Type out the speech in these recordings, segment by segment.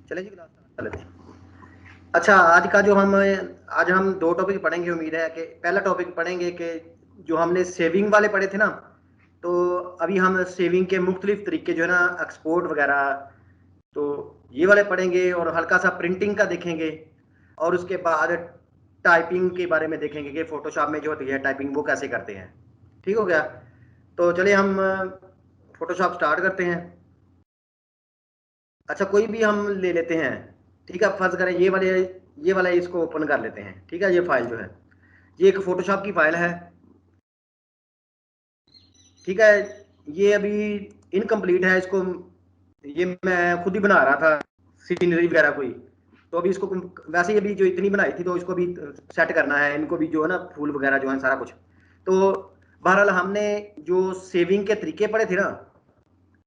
चले जी class start कर लेते हैं। अच्छा, आज हम दो टॉपिक पढ़ेंगे। उम्मीद है कि पहला टॉपिक पढ़ेंगे कि जो हमने सेविंग वाले पढ़े थे ना, तो अभी हम सेविंग के मुख्तलिफ तरीके जो है ना, एक्सपोर्ट वगैरह, तो ये वाले पढ़ेंगे और हल्का सा प्रिंटिंग का देखेंगे। और उसके बाद टाइपिंग के बारे में देखेंगे कि फोटोशॉप में जो होती है टाइपिंग वो कैसे करते हैं। ठीक हो गया? तो चलिए हम फोटोशॉप स्टार्ट करते हैं। अच्छा, कोई भी हम ले लेते हैं। ठीक है, फर्ज करें ये वाला इसको ओपन कर लेते हैं। ठीक है, ये फाइल जो है, ये एक फोटोशॉप की फाइल है। ठीक है, ये अभी इनकम्प्लीट है। इसको ये मैं खुद ही बना रहा था, सीनरी वगैरह कोई। तो अभी इसको वैसे ही अभी जो इतनी बनाई थी, तो इसको भी सेट करना है। इनको भी जो है ना, फूल वगैरह जो है सारा कुछ। तो बहरहाल हमने जो सेविंग के तरीके पढ़े थे ना,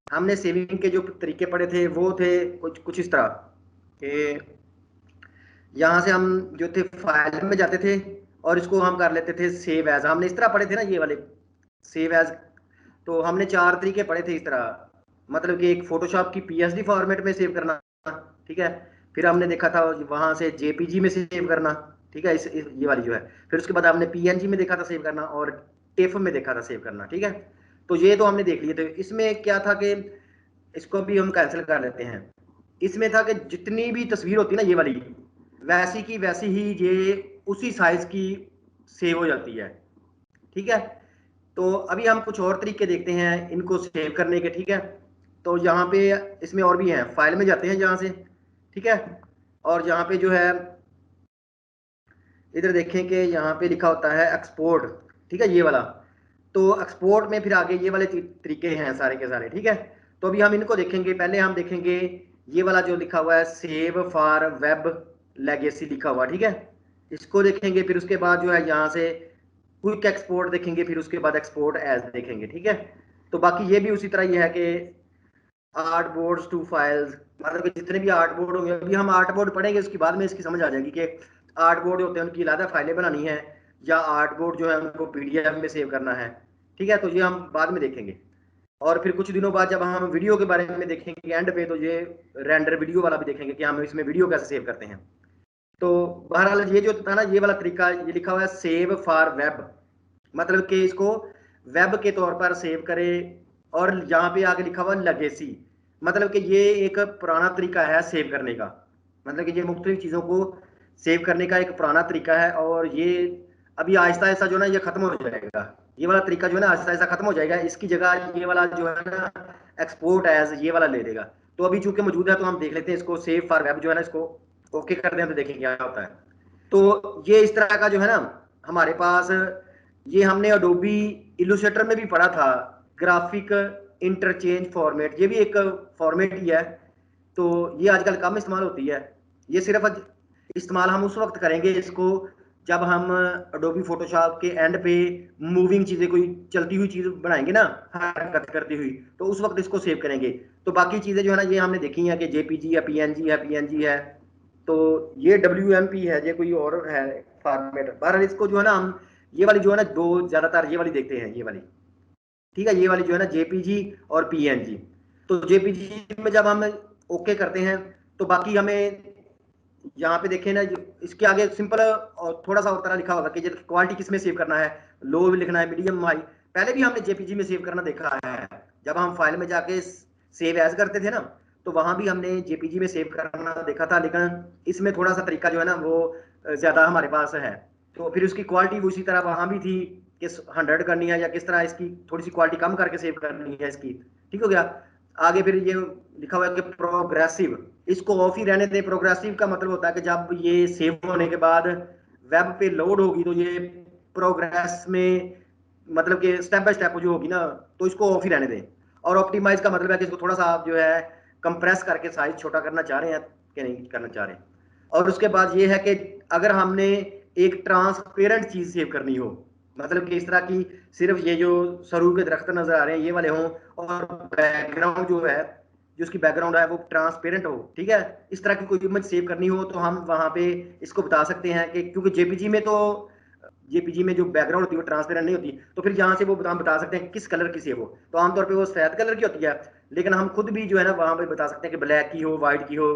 हमने सेविंग के जो तरीके पढ़े थे वो थे कुछ कुछ इस तरह कि यहाँ से हम जो थे फाइल में जाते थे और इसको हम कर लेते थे सेव एज। हमने इस तरह पढ़े थे ना, ये वाले सेव एज। तो हमने चार तरीके पढ़े थे इस तरह, मतलब कि एक फोटोशॉप की पीएसडी फॉर्मेट में सेव करना। ठीक है, फिर हमने देखा था वहां से जेपीजी में सेव करना। ठीक है, ये वाली जो है। फिर उसके बाद हमने पीएनजी में देखा था सेव करना, और टेफ में देखा था सेव करना। ठीक है, तो ये तो हमने देख लिए थे। इसमें क्या था कि इसको भी हम कैंसिल कर लेते हैं। इसमें था कि जितनी भी तस्वीर होती है ना, ये वाली वैसी की वैसी ही ये उसी साइज की सेव हो जाती है। ठीक है, तो अभी हम कुछ और तरीके देखते हैं इनको सेव करने के। ठीक है, तो यहाँ पे इसमें और भी हैं। फाइल में जाते हैं जहाँ से। ठीक है, और यहाँ पे जो है इधर देखें कि यहाँ पे लिखा होता है एक्सपोर्ट। ठीक है, ये वाला। तो एक्सपोर्ट में फिर आगे ये वाले तरीके हैं सारे के सारे। ठीक है, तो अभी हम इनको देखेंगे। पहले हम देखेंगे ये वाला जो लिखा हुआ है सेव फॉर वेब लेगेसी लिखा हुआ। ठीक है, इसको देखेंगे। फिर उसके बाद जो है यहाँ से क्विक एक्सपोर्ट देखेंगे। फिर उसके बाद एक्सपोर्ट एज देखेंगे। ठीक है, तो बाकी ये भी उसी तरह ये है कि आर्ट बोर्ड्स टू फाइल्स, मतलब कि जितने भी आर्ट बोर्ड होंगे, अभी हम आर्ट बोर्ड पढ़ेंगे, उसके बाद में इसकी समझ आ जाएगी कि आर्ट बोर्ड होते हैं उनकी अलग फाइलें बनानी है, या आर्ट बोर्ड जो है उनको पीडीएफ में सेव करना है। ठीक है, तो ये हम बाद में देखेंगे। और फिर कुछ दिनों बाद जब हम वीडियो के बारे में देखेंगे एंड पे, तो ये रेंडर वीडियो वाला भी देखेंगे कि हम इसमें वीडियो कैसे सेव करते हैं। तो बहरहाल ये जो था ना, ये वाला तरीका, ये लिखा हुआ है सेव फॉर वेब, मतलब कि इसको वेब के तौर पर सेव करे। और यहाँ पे आगे लिखा हुआ लेगेसी, मतलब कि ये एक पुराना तरीका है सेव करने का। मतलब कि ये मुख्तलिफ चीज़ों को सेव करने का एक पुराना तरीका है, और ये अभी आहिस्ता आहिस्ता जो है ना ये खत्म हो जाएगा। ये वाला तरीका जो है ना आहिस्ता आहिस्ता खत्म हो जाएगा। इसकी जगह ये वाला जो है ना एक्सपोर्ट एज ये वाला ले लेगा। तो अभी चूंकि मौजूद है, तो हम देख लेते हैं इसको। सेव फॉर वेब जो है ना, इसको ओके कर दें तो देखें क्या होता है। तो ये इस तरह का जो है ना हमारे पास, ये हमने अडोबी इलुस्ट्रेटर में भी पढ़ा था, ग्राफिक इंटरचेंज फॉर्मेट। ये भी एक फॉर्मेट ही है। तो ये आजकल कम इस्तेमाल होती है। ये सिर्फ इस्तेमाल हम उस वक्त करेंगे इसको जब हम अडोबी फोटोशॉप के एंड पे मूविंग चीज़ें, कोई चलती हुई चीज़ बनाएंगे ना, हरकत करती हुई, तो उस वक्त इसको सेव करेंगे। तो बाकी चीज़ें जो है ना ये हमने देखी हैं कि जेपीजी है, पीएनजी है। तो ये डब्ल्यूएमपी है, ये कोई और है फॉर्मेट। बहरहाल इसको जो है ना हम ये वाली जो है ना, दो ज़्यादातर ये वाली देखते हैं, ये वाली। ठीक है, ये वाली जो है ना जेपीजी और पीएनजी। तो जेपीजी में जब हम ओके करते हैं, तो बाकी हमें यहाँ पे देखें ना, इसके आगे सिंपल और थोड़ा सा और तरह लिखा होगा कि क्वालिटी किस में सेव करना है, लो भी लिखना है, मीडियम, हाई। पहले भी हमने जेपीजी में सेव करना देखा है। जब हम फाइल में जाके सेव एज करते थे ना, तो वहां भी हमने जेपीजी में सेव करना देखा था। लेकिन इसमें थोड़ा सा तरीका जो है ना वो ज्यादा हमारे पास है। तो फिर उसकी क्वालिटी उसी तरह वहां भी थी, किस 100 करनी है या किस तरह इसकी थोड़ी सी क्वालिटी कम करके सेव करनी है इसकी। ठीक हो गया? आगे फिर ये लिखा हुआ है कि प्रोग्रेसिव, इसको ऑफ ही रहने दें। प्रोग्रेसिव का मतलब होता है कि जब ये सेव होने के बाद वेब पे लोड होगी, तो ये प्रोग्रेस में, मतलब कि स्टेप बाय स्टेप जो होगी ना, तो इसको ऑफ ही रहने दें। और ऑप्टिमाइज का मतलब है कि इसको थोड़ा सा आप जो है कंप्रेस करके साइज छोटा करना चाह रहे हैं कि नहीं करना चाह रहे हैं। और उसके बाद ये है कि अगर हमने एक ट्रांसपेरेंट चीज सेव करनी हो, मतलब कि इस तरह की सिर्फ ये जो सरू के दरख्त नजर आ रहे हैं ये वाले हों, और बैकग्राउंड जो है, जो उसकी बैकग्राउंड है वो ट्रांसपेरेंट हो। ठीक है, इस तरह की कोई इमेज सेव करनी हो, तो हम वहां पे इसको बता सकते हैं कि क्योंकि जेपीजी में तो जेपीजी में जो बैकग्राउंड होती है वो ट्रांसपेरेंट नहीं होती, तो फिर यहाँ से वो हम बता सकते हैं किस कलर की सेव हो। तो आमतौर पर वो सफेद कलर की होती है, लेकिन हम खुद भी जो है ना वहां पे बता सकते हैं कि ब्लैक की हो, व्हाइट की हो,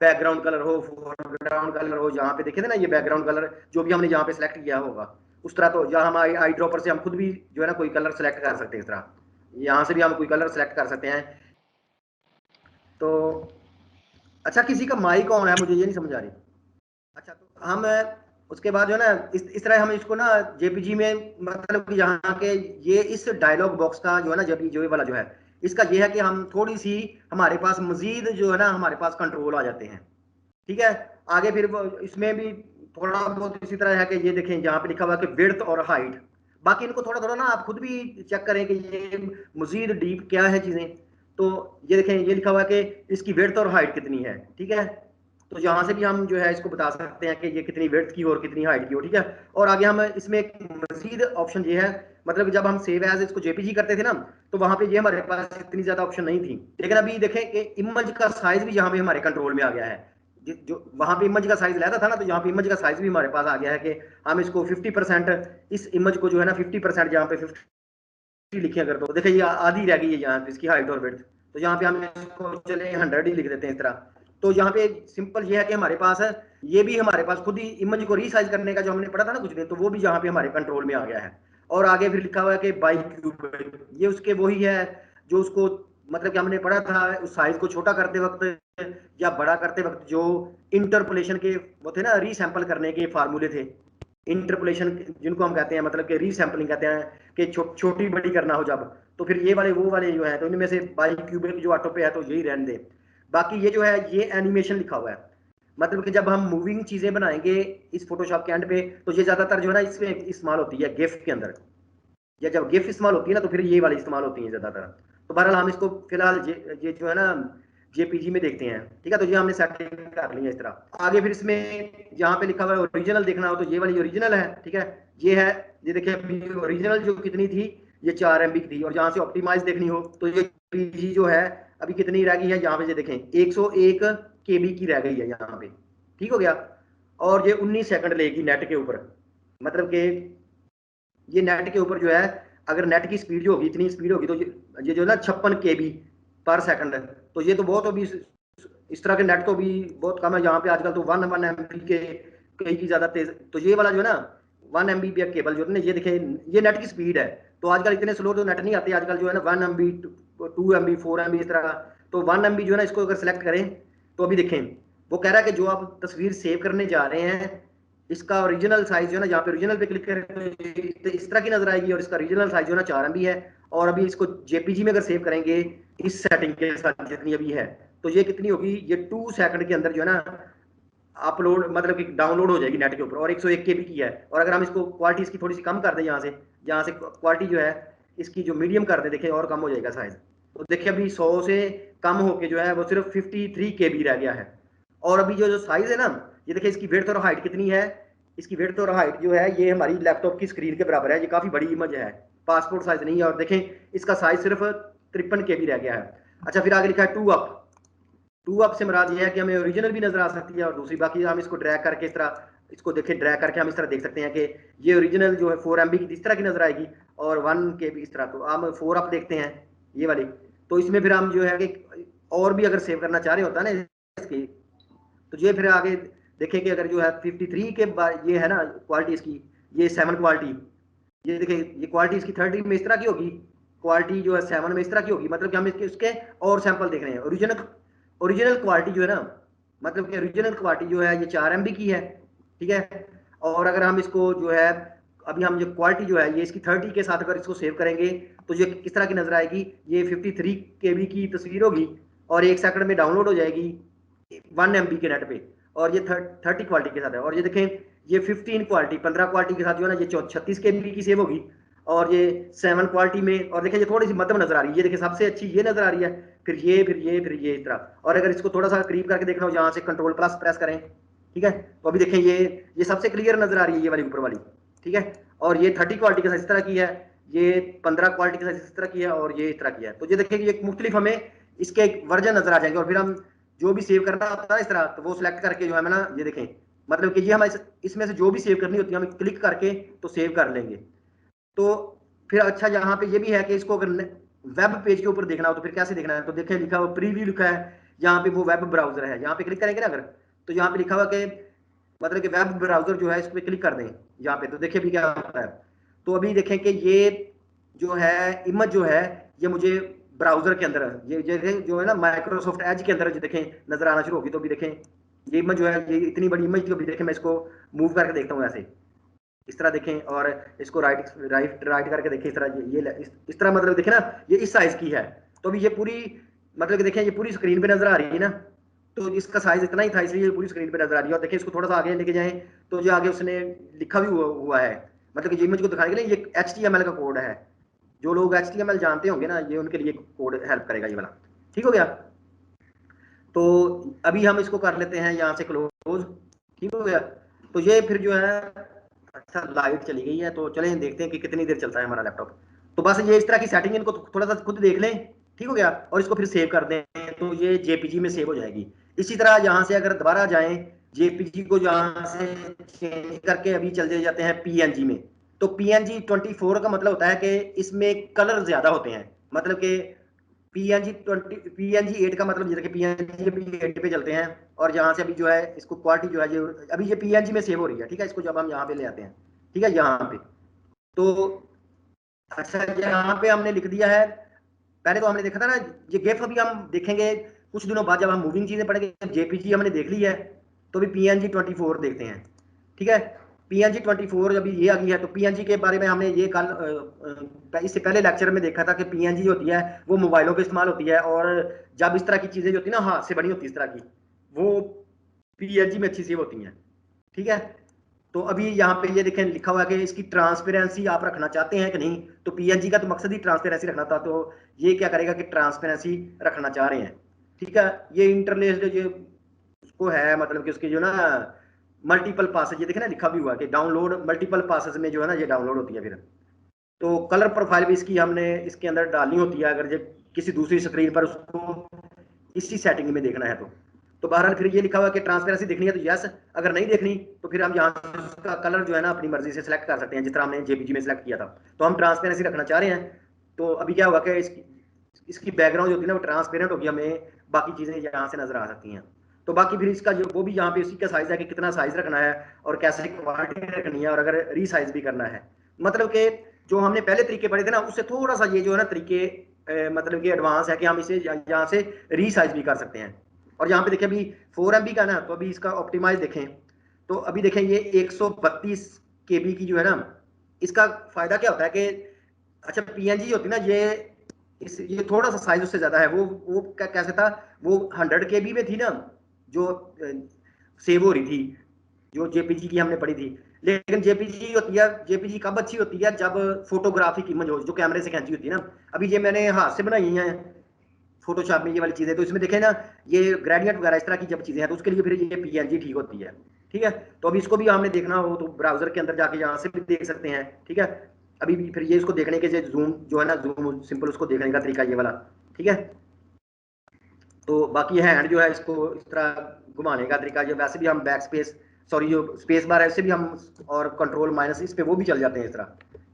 बैकग्राउंड कलर हो, फोरग्राउंड कलर हो, जहाँ पे देखे थे ना ये बैकग्राउंड कलर जो भी हमने यहाँ पे सिलेक्ट किया होगा उस तरह, तो जहाँ हम आई ड्रॉपर से हम खुद भी जो है ना कोई कलर सेलेक्ट कर सकते हैं। इस तरह यहाँ से भी हम कोई कलर सेलेक्ट कर सकते हैं। तो अच्छा, किसी का माइक ऑन है, मुझे ये नहीं समझ आ रही। अच्छा, तो हम उसके बाद जो है ना इस तरह हम इसको ना जेपीजी में, मतलब कि यहाँ के ये इस डायलॉग बॉक्स का जो है ना जेपी जो वाला जो है, इसका ये है कि हम थोड़ी सी हमारे पास मजीद जो है ना हमारे पास कंट्रोल आ जाते हैं। ठीक है, आगे फिर इसमें भी थोड़ा बहुत इसी तरह है कि ये देखें यहाँ पे लिखा हुआ है कि विड्थ और हाइट। बाकी इनको थोड़ा थोड़ा ना आप खुद भी चेक करें कि ये मजीद डीप क्या है चीजें। तो ये देखें ये लिखा हुआ है कि इसकी विड्थ और हाइट कितनी है। ठीक है, तो यहाँ से भी हम जो है इसको बता सकते हैं कि ये कितनी विड्थ की और कितनी हाइट की हो। ठीक है, और आगे हम इसमें एक मजीद ऑप्शन ये है, मतलब जब हम सेव एज इसको जेपीजी करते थे ना, तो वहां पे ये हमारे पास इतनी ज्यादा ऑप्शन नहीं थी। लेकिन अभी देखें कि इमेज का साइज भी यहाँ पे हमारे कंट्रोल में आ गया है। जो वहां पे इमेज का साइज लेता था ना, तो यहाँ पे इमेज का साइज भी हमारे पास आ गया है कि हम इसको 50%, इस इमेज को जो है ना 50%, जहाँ पे 50 लिखे अगर, तो देखिए ये आधी रह गई है यहाँ पे इसकी हाइट और विड्थ। तो यहाँ पे हम इसको चले 100 ही लिख देते हैं इस तरह। तो यहाँ पे सिंपल ये है कि हमारे पास है, ये भी हमारे पास खुद ही इमेज को रीसाइज करने का जो हमने पढ़ा था ना कुछ दिन, तो वो भी यहाँ पे हमारे कंट्रोल में आ गया है। और आगे फिर लिखा हुआ है कि बाई क्यूब, ये उसके वही है जो उसको, मतलब कि हमने पढ़ा था उस साइज को छोटा करते वक्त या बड़ा करते वक्त जो इंटरपोलेशन के वो थे ना, रीसैंपल करने के फार्मूले थे। इंटरपोलेशन जिनको हम कहते हैं, मतलब कि रीसैंपलिंग कहते हैं कि छोटी बड़ी करना हो जब, तो फिर ये वाले वो वाले जो है, तो इनमें से बाई क्यूबिक जो ऑटो पे है तो यही रहने दे। बाकी ये जो है ये एनिमेशन लिखा हुआ है, मतलब कि जब हम मूविंग चीजें बनाएंगे इस फोटोशॉप के एंड पे, तो ये ज्यादातर जो है ना इसमें इस्तेमाल होती है गिफ के अंदर, या जब गिफ इस्तेमाल होती है ना तो फिर ये वाली इस्तेमाल होती है ज्यादातर। तो बहरहाल हम इसको फिलहाल ये जो है ना जेपीजी में देखते हैं। ठीक है, तो ये हमने सेटिंग कर ली है इस तरह। आगे फिर इसमें यहाँ पे लिखा हुआ है ओरिजिनल देखना हो, तो ये वाली ओरिजिनल है। ठीक है, ये है, ये देखिए अभी ओरिजिनल जो कितनी थी, ये 4 MB की थी। और जहाँ से ऑप्टिमाइज देखनी हो तो ये पीजी जो है अभी कितनी रह गई है, यहाँ पे ये देखें 101 KB की रह गई है यहाँ पे। ठीक हो गया, और ये 19 सेकंड लेगी नेट के ऊपर, मतलब कि ये नेट के ऊपर जो है, अगर नेट की स्पीड जो होगी इतनी स्पीड होगी, तो ये जो है ना 56 KB पर सेकंड, तो ये तो बहुत अभी इस तरह के नेट तो भी बहुत कम है। यहाँ पे आजकल तो 1 MB के कई की ज्यादा तेज, तो ये वाला जो है ना 1 MB केबल जो है ना, ये देखें ये नेट की स्पीड है। तो आजकल इतने स्लो तो नेट नहीं आते आजकल, जो है ना 1 MB 2 MB 4 MB इस तरह। तो 1 MB जो है ना इसको अगर सेलेक्ट करें, तो अभी देखें वो कह रहा है कि जो आप तस्वीर सेव करने जा रहे हैं, इसका ओरिजिनल साइज जो है ना, यहाँ पे ओरिजिनल पे क्लिक करें तो इस तरह की नजर आएगी, और इसका ओरिजिनल साइज जो है ना 4 MB है। और अभी इसको जेपीजी में अगर सेव करेंगे इस सेटिंग के साथ जितनी अभी है, तो ये कितनी होगी, ये 2 सेकंड के अंदर जो है ना अपलोड, मतलब कि डाउनलोड हो जाएगी नेट के ऊपर, और 101 KB की है। और अगर हम इसको क्वालिटी इसकी थोड़ी सी कम कर दें, यहाँ से क्वालिटी जो है इसकी जो मीडियम कर दें, देखिए और कम हो जाएगा साइज। तो देखिए अभी 100 से कम होके जो है वो सिर्फ 53 KB रह गया है। और अभी जो साइज है ना, ये देखिए इसकी विड्थ और हाइट कितनी है, इसकी विड्थ और हाइट जो है ये हमारी लैपटॉप की स्क्रीन के बराबर है। ये काफी बड़ी इमेज है, पासपोर्ट साइज नहीं है। और देखें इसका साइज सिर्फ 53 KB रह गया है। अच्छा, फिर आगे लिखा है 2 अप से मुराद ये है कि हमें ओरिजिनल भी नजर आ सकती है, और दूसरी बाकी हम इसको ड्रैग करके इस तरह, इसको देखें ड्रैग करके हम इस तरह देख सकते हैं कि ये ओरिजिनल जो है 4 MB की इस तरह की नजर आएगी, और 1 KB इस तरह। तो हम 4 अप देखते हैं ये वाली, तो इसमें फिर हम जो है कि और भी अगर सेव करना चाह रहे होता है ना इसकी, तो ये फिर आगे देखें कि अगर जो है 53 के बाद ये है ना क्वालिटी इसकी, ये 7 क्वालिटी, ये देखिए ये क्वालिटी इसकी 30 में इस तरह की होगी, क्वालिटी जो है 7 में इस तरह की होगी। मतलब कि हम इसके और सैंपल देख रहे हैं। ओरिजिनल क्वालिटी जो है ना, मतलब कि ओरिजिनल क्वालिटी जो है ये 4 MB की है। ठीक है, और अगर हम इसको जो है अभी हम जो क्वालिटी जो है ये इसकी 30 के साथ अगर इसको सेव करेंगे, तो ये किस तरह की नजर आएगी, ये 53 KB की तस्वीर होगी, और 1 सेकंड में डाउनलोड हो जाएगी 1 MB के नेट पे, और ये 30 क्वालिटी के साथ है। और ये देखें ये 15 क्वालिटी 15 क्वालिटी के साथ जो है ना ये 36 KB की सेव होगी, और ये 7 क्वालिटी में, और देखिए ये थोड़ी सी मध्यम नजर आ रही है, ये देखिए सबसे अच्छी ये नजर आ रही है, फिर ये इस तरह। और अगर इसको थोड़ा सा करीब करके देखना हो, यहाँ से कंट्रोल प्लस प्रेस करें, ठीक है, तो अभी देखें ये सबसे क्लियर नजर आ रही है ये वाली ऊपर वाली। ठीक है, और ये 30 क्वालिटी के साथ इस तरह की है, ये 15 क्वालिटी के साथ इस तरह की है, और ये इस तरह की है। तो ये देखिए ये मुख्तलिफ हमें इसके वर्जन नजर आ जाएंगे, और फिर हम जो भी सेव करना होता है इस तरह, तो वो सिलेक्ट करके जो है ना ये देखें, मतलब कि ये हम इसमें से जो भी सेव करनी होती है हम क्लिक करके तो सेव कर लेंगे। तो फिर अच्छा यहाँ पे ये भी है कि इसको अगर वेब पेज के ऊपर देखना हो तो फिर कैसे देखना है, तो देखिए लिखा हुआ प्रीव्यू लिखा है, यहाँ पे वो वेब ब्राउजर है, यहाँ पे क्लिक करेंगे ना अगर, तो यहाँ पे लिखा हुआ कि मतलब कि वेब ब्राउजर जो है इस पर क्लिक कर दें यहाँ पे, तो देखिए अभी क्या होता है। तो अभी देखें कि ये जो है इमेज जो है ये मुझे ब्राउजर के अंदर ये जो है ना माइक्रोसॉफ्ट एज के अंदर देखें नजर आना शुरू होगी। तो अभी देखें ये इमेज जो है, ये इतनी बड़ी इमेज जो अभी देखें, मैं इसको मूव करके देखता हूँ ऐसे, इस तरह देखें, और इसको राइट राइट राइट करके देखें इस तरह, ये इस तरह मतलब देखें ना, ये इस साइज की है। तो अभी ये पूरी मतलब कि देखें ये पूरी स्क्रीन पे नजर आ रही है ना, तो इसका साइज इतना ही था इसलिए पूरी स्क्रीन पे नजर आ रही है। और देखिए इसको थोड़ा सा आगे लेके जाएं तो जो आगे उसने लिखा भी हुआ है, मतलब कि इमेज को दिखाने के लिए ये HTML का कोड है। जो लोग HTML जानते होंगे ना, ये उनके लिए कोड हेल्प करेगा ये वाला। ठीक हो गया। तो अभी हम इसको कर लेते हैं यहाँ से क्लोज। ठीक हो गया। तो ये फिर जो है, अच्छा लाइट चली गई है, तो चलें देखते हैं कि कितनी देर चलता है हमारा लैपटॉप। तो बस ये इस तरह की सेटिंग, इनको थोड़ा सा खुद देख लें। ठीक हो गया। और इसको फिर सेव कर दें तो ये JPG में सेव हो जाएगी। इसी तरह यहाँ से अगर दोबारा जाएं, JPG को यहाँ से चेंज करके अभी चल जाते हैं PNG में। तो PNG 24 का मतलब होता है कि इसमें कलर ज्यादा होते हैं, मतलब कि PNG 8 का मतलब ये देखिए PNG 8 पे चलते हैं, और यहाँ से अभी जो है इसको क्वालिटी जो है ये अभी ये PNG में सेव हो रही है। ठीक है, इसको जब हम यहाँ पे ले आते हैं, ठीक है, यहाँ पे तो अच्छा यहाँ पे हमने लिख दिया है। पहले तो हमने देखा था ना ये गेफ, अभी हम देखेंगे कुछ दिनों बाद जब हम मूविंग चीजें पढ़ेंगे। JPG हमने देख ली है, तो अभी PNG 24 देखते हैं। ठीक है, PNG 24 अभी ये आ गई है। तो PNG के बारे में हमने ये कल इससे पहले लेक्चर में देखा था कि PNG होती है वो मोबाइलों पे इस्तेमाल होती है, और जब इस तरह की चीजें जो होती है ना हाथ से बनी होती है इस तरह की, वो PNG में अच्छी सेव होती हैं। ठीक है। तो अभी यहाँ पे ये देखें लिखा हुआ है कि इसकी ट्रांसपेरेंसी आप रखना चाहते हैं कि नहीं। तो PNG का तो मकसद ही ट्रांसपेरेंसी रखना था, तो ये क्या करेगा कि ट्रांसपेरेंसी रखना चाह रहे हैं। ठीक है, ये इंटरलेस्ड ये उसको है, मतलब कि उसकी जो ना मल्टीपल पासेज, ये देखे ना लिखा भी हुआ कि डाउनलोड मल्टीपल पासेज में जो है ना ये डाउनलोड होती है फिर। तो कलर प्रोफाइल भी इसकी हमने इसके अंदर डालनी होती है अगर ये किसी दूसरी स्क्रीन पर उसको इसी सेटिंग में देखना है। तो बहरहाल फिर ये लिखा हुआ कि ट्रांसपेरेंसी देखनी है तो यस, अगर नहीं देखनी तो फिर हम यहाँ से उसका कलर जो है ना अपनी मर्जी से सिलेक्ट कर सकते हैं, जिस तरह हमने JPG में सिलेक्ट किया था। तो हम ट्रांसपेरेंसी रखना चाह रहे हैं। तो अभी क्या होगा कि इसकी बैकग्राउंड जो होती है ना वो ट्रांसपेरेंट होगी, हमें बाकी चीजें यहाँ से नजर आ सकती हैं। तो बाकी फिर इसका जो वो भी यहाँ पे उसी का साइज है कि कितना साइज रखना है और कैसे क्वालिटी रखनी है, और अगर रीसाइज भी करना है। मतलब कि जो हमने पहले तरीके पढ़े थे ना उससे थोड़ा सा ये जो है ना तरीके मतलब कि एडवांस है कि हम इसे यहाँ से रीसाइज भी कर सकते हैं। और यहाँ पे देखें अभी 4 MB का ना, तो अभी इसका ऑप्टिमाइज देखें तो अभी देखें ये 132 KB की जो है ना, इसका फायदा क्या होता है कि अच्छा PNG होती है ना ये थोड़ा सा साइज उससे ज्यादा है। वो कैसे था, वो 100 KB में थी ना जो सेव हो रही थी, जो JPG की हमने पढ़ी थी। लेकिन JPG कब अच्छी होती है, जब फोटोग्राफिक इमेज हो जो कैमरे से खींची होती है ना। अभी ये मैंने हाथ से बनाई है फोटोशॉप में ये वाली चीजें, तो इसमें देखें ना ये ग्रेडियंट वगैरह इस तरह की जब चीजें हैं तो उसके लिए फिर ये PNG ठीक होती है। ठीक है, तो अभी इसको भी हमने देखना हो तो ब्राउजर के अंदर जाके यहाँ से भी देख सकते हैं। ठीक है, अभी भी फिर ये इसको देखने के जूम जो है ना, जूम सिंपल उसको देखने का तरीका ये वाला। ठीक है, तो बाकी हैंड जो है इसको इस तरह घुमाने का तरीका, जो वैसे भी हम बैक स्पेस सॉरी जो स्पेस बार है इससे भी हम, और कंट्रोल माइनस इस पे वो भी चल जाते हैं इस तरह।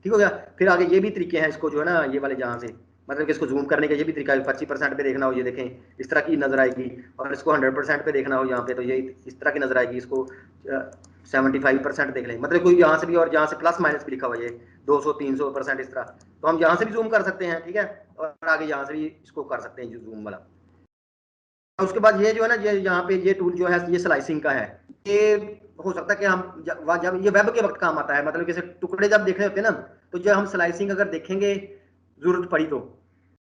ठीक हो गया। फिर आगे ये भी तरीके हैं इसको जो है ना ये वाले जहाँ से मतलब कि इसको जूम करने के ये भी तरीका है। 25% पे देखना हो ये देखें इस तरह की नजर आएगी, और इसको 100% पे देखना हो यहाँ पे तो ये इस तरह की नजर आएगी। इसको 75% देख लें, मतलब कोई यहाँ से भी, और यहाँ से प्लस माइनस भी लिखा हुआ है ये 200 300% इस तरह, तो हम यहाँ से भी जूम कर सकते हैं। ठीक है, और आगे यहाँ से भी इसको कर सकते हैं जूम वाला। उसके बाद ये जो है ना ये यहाँ पे ये टूल जो है ये स्लाइसिंग का है। ये हो सकता है कि हम जब ये वेब के वक्त काम आता है, मतलब जैसे टुकड़े जब देखने होते हैं ना, तो जब हम स्लाइसिंग अगर देखेंगे जरूरत पड़ी तो,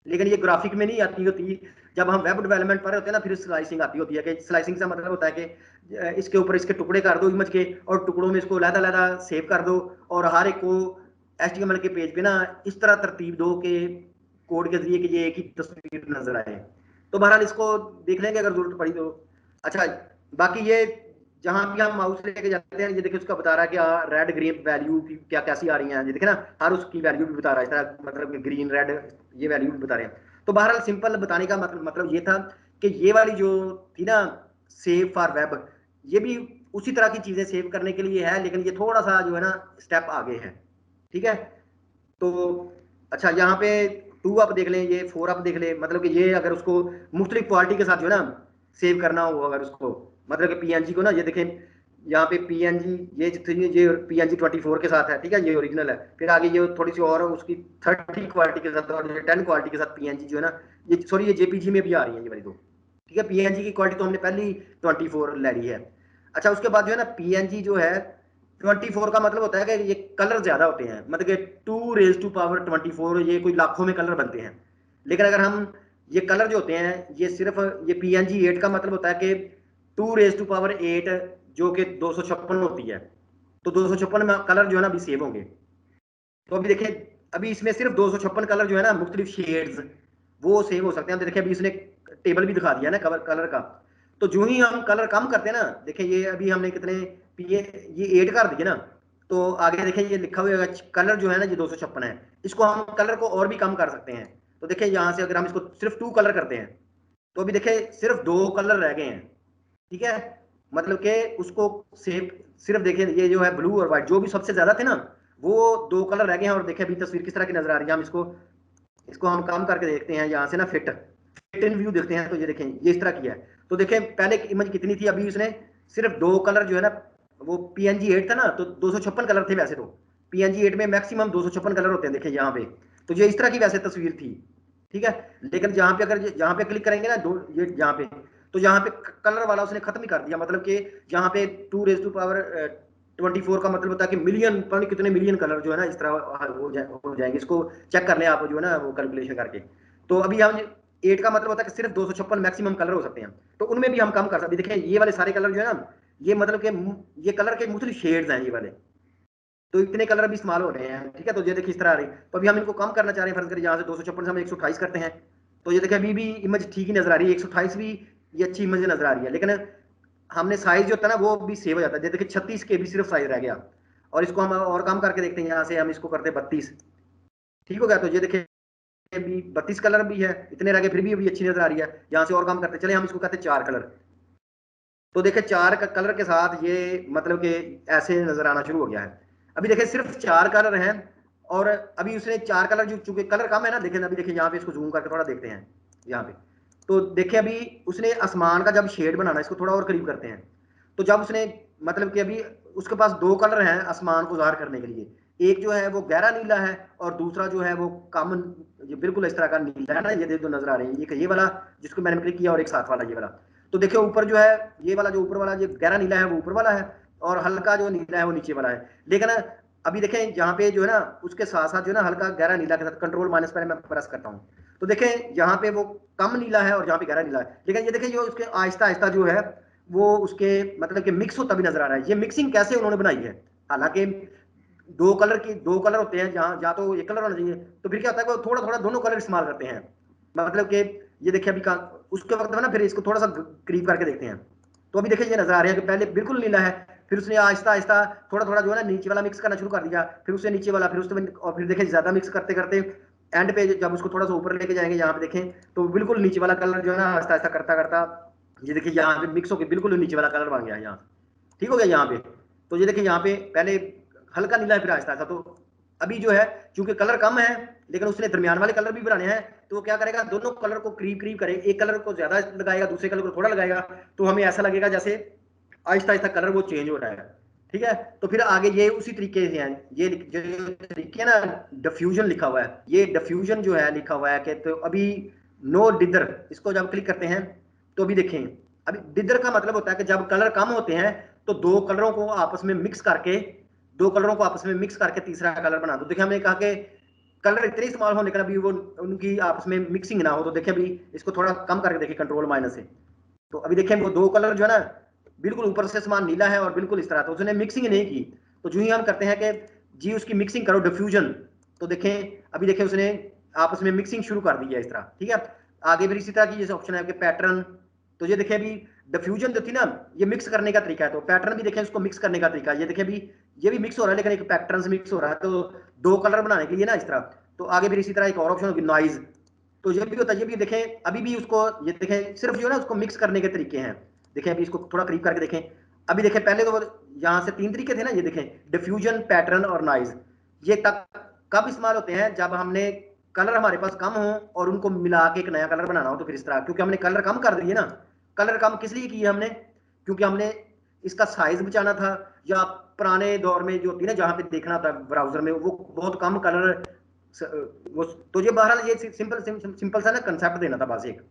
लेकिन ये ग्राफिक में नहीं आती होती। जब हम वेब डेवलपमेंट पर होते हैं ना फिर स्लाइसिंग आती होती है कि स्लाइसिंग का मतलब होता है कि इसके ऊपर इसके टुकड़े कर दो इमेज के, और टुकड़ों में इसको लहदा सेव कर दो, और हर एक को HTML के पेज पे ना इस तरह तरतीब दो कि कोड के जरिए कि ये एक ही तस्वीर नजर आए। तो बहरहाल इसको देख लेंगे अगर जरूरत पड़ी तो। अच्छा बाकी ये जहां भी हम माउस लेके जाते हैं ये देखिए उसका बता रहा है कि रेड ग्रीन वैल्यू की क्या कैसी आ रही है। ये देखे ना हर उसकी वैल्यू भी बता रहा है इस तरह, मतलब ग्रीन रेड ये वैल्यू भी बता रहे हैं। तो बहरहाल सिंपल बताने का मतलब ये था कि ये वाली जो थी ना सेव फॉर वेब, ये भी उसी तरह की चीजें सेव करने के लिए है, लेकिन ये थोड़ा सा जो है ना स्टेप आगे है। ठीक है, तो अच्छा यहाँ पे 2 अप देख लें, ये 4 अप देख लें, मतलब कि ये अगर उसको मुख्तलिफ क्वालिटी के साथ जो है ना सेव करना हो अगर उसको, मतलब कि पीएनजी को ना, ये देखें यहाँ पे पीएनजी, ये जितनी ये पीएनजी 24 के साथ है, ठीक है, ये ओरिजिनल है। फिर आगे ये थोड़ी सी और उसकी 30 क्वालिटी के साथ और 10 क्वालिटी के साथ पीएनजी जो है ना, ये सॉरी ये जेपीजी में भी आ रही है ये वाली दो, ठीक है। पीएनजी की क्वालिटी तो हमने पहली 24 ले ली है। अच्छा, उसके बाद जो है ना पीएनजी जो है 24 का मतलब होता है कि ये कलर ज्यादा होते हैं, मतलब कि 2⁻24, ये कोई लाखों में कलर बनते हैं। लेकिन अगर हम ये कलर जो होते हैं ये सिर्फ ये पीएनजी 8 का मतलब होता है कि 2⁸8 जो कि 256 होती है, तो 256 में कलर जो है ना अभी सेव होंगे। तो अभी देखिए अभी इसमें सिर्फ 256 कलर जो है ना मुख्तलिफ शेड्स वो सेव हो सकते हैं। तो देखिए अभी इसने टेबल भी दिखा दिया ना कलर का। तो जो ही हम कलर कम करते हैं ना, देखिए ये अभी हमने कितने ये 8 कर दिए ना, तो आगे देखिए ये लिखा हुआ है कलर जो है ना ये 256 है। इसको हम कलर को और भी कम कर सकते हैं। तो देखिए यहाँ से अगर हम इसको सिर्फ 2 कलर करते हैं, तो अभी देखिए सिर्फ 2 कलर रह गए हैं, ठीक है। मतलब कि उसको सेव सिर्फ देखिए ये जो है ब्लू और व्हाइट जो भी सबसे ज्यादा थे ना, वो 2 कलर रह गए हैं। और देखिए अभी तस्वीर किस तरह की नजर आ रही है, हम इसको इसको हम काम करके देखते हैं यहाँ से ना, फिट इन व्यू देखते हैं। तो ये देखें ये इस तरह की है। तो देखें पहले इमेज कितनी थी, अभी उसने सिर्फ 2 कलर जो है ना, वो पीएनजी 8 था ना, तो 256 कलर थे वैसे तो। पीएनजी 8 में मैक्सिमम 256 कलर होते हैं, देखिए यहाँ पे। तो ये इस तरह की वैसे तस्वीर थी, ठीक है। लेकिन जहाँ पे अगर यहाँ पे क्लिक करेंगे ना, ये यहाँ पे, तो यहाँ पे कलर वाला उसने खत्म ही कर दिया। मतलब कि यहाँ पे 2⁻24 का मतलब होता है कि मिलियन, पता नहीं कितने मिलियन कलर जो है ना इस तरह हो जाएंगे। इसको चेक कर लें आप जो है ना वो कैलकुलेशन करके। तो अभी हम 8 का मतलब होता है कि सिर्फ 256 मैक्सिमम कलर हो सकते हैं, तो उनमें भी हम कम कर सकते हैं। देखिए ये वाले सारे कलर जो है ना, ये मतलब कि ये कलर के मुख्तलिफ शेड्स हैं ये वाले, तो इतने कलर भी इस्तेमाल हो रहे हैं, ठीक है। तो ये देखिए इस तरह आ रही। तो अभी हम इनको कम करना चाह रहे हैं, फर्ज करिए यहाँ से 256 से हम 128 करते हैं। तो ये देखिए अभी भी इमेज ठीक ही नजर आ रही है, 128 भी ये अच्छी इमेज नजर आ रही है। लेकिन हमने साइज जो होता है ना वो भी सेव हो जाता है। देखिए 36 के भी सिर्फ साइज रह गया। और इसको हम और कम करके देखते हैं, यहाँ से हम इसको करते हैं 32, ठीक हो गया। तो ये देखिए भी 32 कलर भी है, इतने रह गए, फिर भी अभी अच्छी नजर आ रही है। यहाँ से और कम करते चले, हम इसको कहते हैं 4 कलर। तो देखिए 4 कलर के साथ ये मतलब कि ऐसे नजर आना शुरू हो गया है। अभी देखिए सिर्फ 4 कलर हैं, और अभी उसने 4 कलर जो चूंकि कलर कम है ना, देखिए अभी देखिए यहाँ पे इसको जूम करके थोड़ा देखते हैं यहाँ पे। तो देखिए अभी उसने आसमान का जब शेड बनाना, इसको थोड़ा और करीब करते हैं। तो जब उसने मतलब कि अभी उसके पास 2 कलर हैं आसमान को ज़ाहिर करने के लिए, एक जो है वो गहरा नीला है और दूसरा जो है वो कम, ये बिल्कुल इस तरह का नीला है ना, ये दो नजर आ रहे हैं, ये वाला जिसको मैंने क्लिक किया और एक साथ वाला ये वाला। तो देखिए ऊपर जो है ये वाला, जो ऊपर वाला ये गहरा नीला है वो ऊपर वाला है, और हल्का जो नीला है वो नीचे वाला है। लेकिन अभी देखें यहाँ पे जो है ना उसके साथ साथ जो है ना हल्का गहरा नीला के साथ कंट्रोल माइनस पर मैं प्रेस करता हूँ, तो देखें यहाँ पे वो कम नीला है और यहाँ पे गहरा नीला है। लेकिन ये देखें जो उसके आहिस्ता आहिस्ता जो है वो उसके मतलब कि मिक्स होता भी नजर आ रहा है। ये मिक्सिंग कैसे उन्होंने बनाई है, हालांकि 2 कलर होते हैं, जहाँ या तो एक कलर होना चाहिए, तो फिर क्या होता है वो थोड़ा थोड़ा दोनों कलर इस्तेमाल करते हैं। मतलब कि ये देखिए अभी उसके वक्त में ना, फिर इसको थोड़ा सा करीब करके देखते हैं। तो अभी देखिए ये नजर आ रहा है कि पहले बिल्कुल नीला है, फिर उसने आहिस्ता आहिस्ता थोड़ा थोड़ा जो है ना नीचे वाला मिक्स करना शुरू कर दिया, फिर उसने नीचे वाला, फिर उसने, और फिर देखिए ज्यादा मिक्स करते करते एंड पे जब उसको थोड़ा सा ऊपर लेके जाएंगे यहाँ पे देखें, तो बिल्कुल नीचे वाला कलर जो है ना आहिस्ता आहिस्ता करता करता ये देखिए यहाँ पे मिक्स होकर बिल्कुल नीचे वाला कलर बन गया यहाँ, ठीक हो गया यहाँ पे। तो ये देखिए यहाँ पे पहले हल्का नीला है फिर आहिस्ता आहिस्ता। तो अभी जो है चूंकि कलर कम है लेकिन उसने दरमियान वाले कलर भी बनाने हैं, तो वो क्या करेगा दोनों कलर को करीब करीब करे, एक कलर को ज्यादा लगाएगा दूसरे कलर को थोड़ा लगाएगा, तो हमें ऐसा लगेगा जैसे आहिस्ता आहिस्ता कलर वो चेंज हो रहा है, ठीक है। तो फिर आगे ये उसी तरीके से हैं, ये जो तरीके ना डिफ्यूजन लिखा हुआ है, ये डिफ्यूजन जो है लिखा हुआ है कि, तो अभी नो डिदर, इसको जब क्लिक करते हैं तो अभी देखें, अभी डिदर का मतलब होता है कि जब कलर कम होते हैं तो 2 कलरों को आपस में मिक्स करके, 2 कलरों को आपस में मिक्स करके तीसरा कलर बना दो। देखिए हमने कहा कि कलर इतने इस्तेमाल हो लेकिन अभी वो उनकी आपस में मिक्सिंग ना हो। तो देखिए अभी इसको थोड़ा कम करके देखिए कंट्रोल माइनस से, तो अभी देखिए वो 2 कलर जो है ना बिल्कुल ऊपर से समान नीला है और बिल्कुल इस तरह, तो उसने मिक्सिंग नहीं की। तो जो ही हम करते हैं कि जी उसकी मिक्सिंग करो डिफ्यूजन, तो देखें अभी देखें उसने आपस में मिक्सिंग शुरू कर दी है इस तरह, ठीक है। आगे भी इसी तरह की जैसे ऑप्शन है कि पैटर्न, तो ये देखिए अभी डिफ्यूजन जो थी ना ये मिक्स करने का तरीका है, तो पैटर्न भी देखें उसको मिक्स करने का तरीका है। ये देखिए अभी ये भी मिक्स हो रहा है लेकिन एक पैटर्न से मिक्स हो रहा है, तो 2 कलर बनाने के लिए ना इस तरह। तो आगे भी इसी तरह एक और ऑप्शन होगी नॉइज, तो ये भी होता है, ये भी देखें अभी भी उसको, ये देखें सिर्फ जो है ना उसको मिक्स करने के तरीके हैं। देखें अभी इसको थोड़ा करीब करके देखें, अभी देखें पहले तो यहाँ से 3 तरीके थे ना, ये देखें डिफ्यूजन पैटर्न और नॉइज, ये तब कब इस्तेमाल होते हैं जब हमने कलर हमारे पास कम हो और उनको मिला के एक नया कलर बनाना हो, तो फिर इस तरह क्योंकि हमने कलर कम कर दिए ना, कलर कम किस लिए किया हमने, क्योंकि हमने इसका साइज बचाना था, या पुराने दौर में जो होती है ना जहाँ पे देखना था ब्राउजर में वो बहुत कम कलर वो, तो ये बहरहाल ये सिंपल सा ना कंसेप्ट देना था बस एक।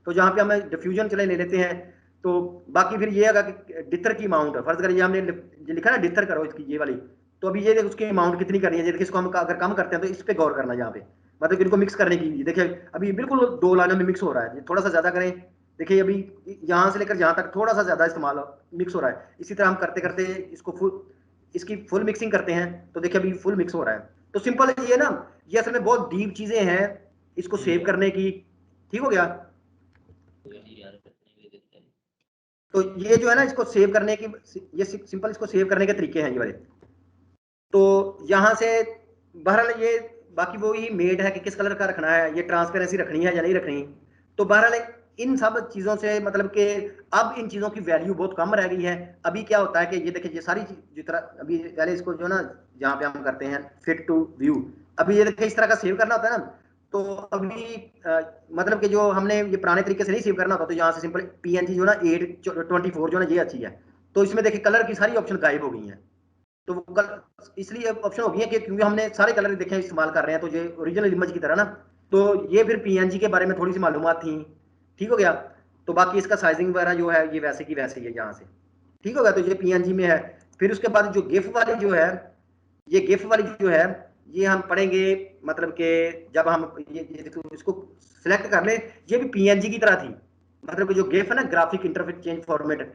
तो जहाँ पे हमें डिफ्यूजन चले ले लेते हैं, तो बाकी फिर ये होगा कि डिथर की अमाउंट, फर्ज करिए हमने लिखा ना डिथर करो इसकी ये वाली, तो अभी ये उसकी अमाउंट कितनी करनी है, देखिए इसको हम अगर कम करते हैं तो इस पे गौर करना यहाँ पे, मतलब इनको मिक्स करने की, देखिए अभी बिल्कुल 2 लाइनों में मिक्स हो रहा है, थोड़ा सा ज्यादा करें, देखिए अभी यहाँ से लेकर यहाँ तक थोड़ा सा ज्यादा इस्तेमाल मिक्स हो रहा है, इसी तरह हम करते करते इसको इसकी फुल मिक्सिंग करते हैं, तो देखिए अभी फुल मिक्स हो रहा है। तो सिंपल ये ना, ये असल में बहुत डीप चीजें हैं इसको सेव करने की, ठीक हो गया। तो ये जो है ना इसको सेव करने की, ये सिंपल इसको सेव करने के तरीके हैं ये वाले। तो यहाँ से बहरहाल ये बाकी वो ही मेड है कि किस कलर का रखना है, ये ट्रांसपेरेंसी रखनी है या नहीं रखनी। तो बहरहाल इन सब चीज़ों से मतलब कि अब इन चीज़ों की वैल्यू बहुत कम रह गई है। अभी क्या होता है कि ये देखिए ये सारी जिस तरह अभी पहले इसको जो ना जहाँ पे हम करते हैं फिट टू व्यू, अभी ये देखिए इस तरह का सेव करना होता है ना, तो अभी मतलब कि जो हमने ये पुराने तरीके से नहीं सेव करना होता, तो यहाँ से सिंपल PNG जो ना 824 जो ना ये अच्छी है, तो इसमें देखिए कलर की सारी ऑप्शन गायब हो गई हैं। तो वो कल इसलिए ऑप्शन हो गई है कि क्योंकि हमने सारे कलर देखे इस्तेमाल कर रहे हैं, तो ये ओरिजिनल इमेज की तरह ना, तो ये फिर PNG के बारे में थोड़ी सी मालूमात थी, ठीक हो गया। तो बाकी इसका साइजिंग वगैरह जो है ये वैसे की वैसे ही है यहाँ से, ठीक हो गया। तो ये PNG में है। फिर उसके बाद जो गिफ वाली जो है, ये गिफ वाली जो है ये हम पढ़ेंगे, मतलब कि जब हम ये इसको सिलेक्ट कर ले, ये भी PNG की तरह थी, मतलब कि जो गिफ है ना ग्राफिक इंटरफेस चेंज फॉर्मेट,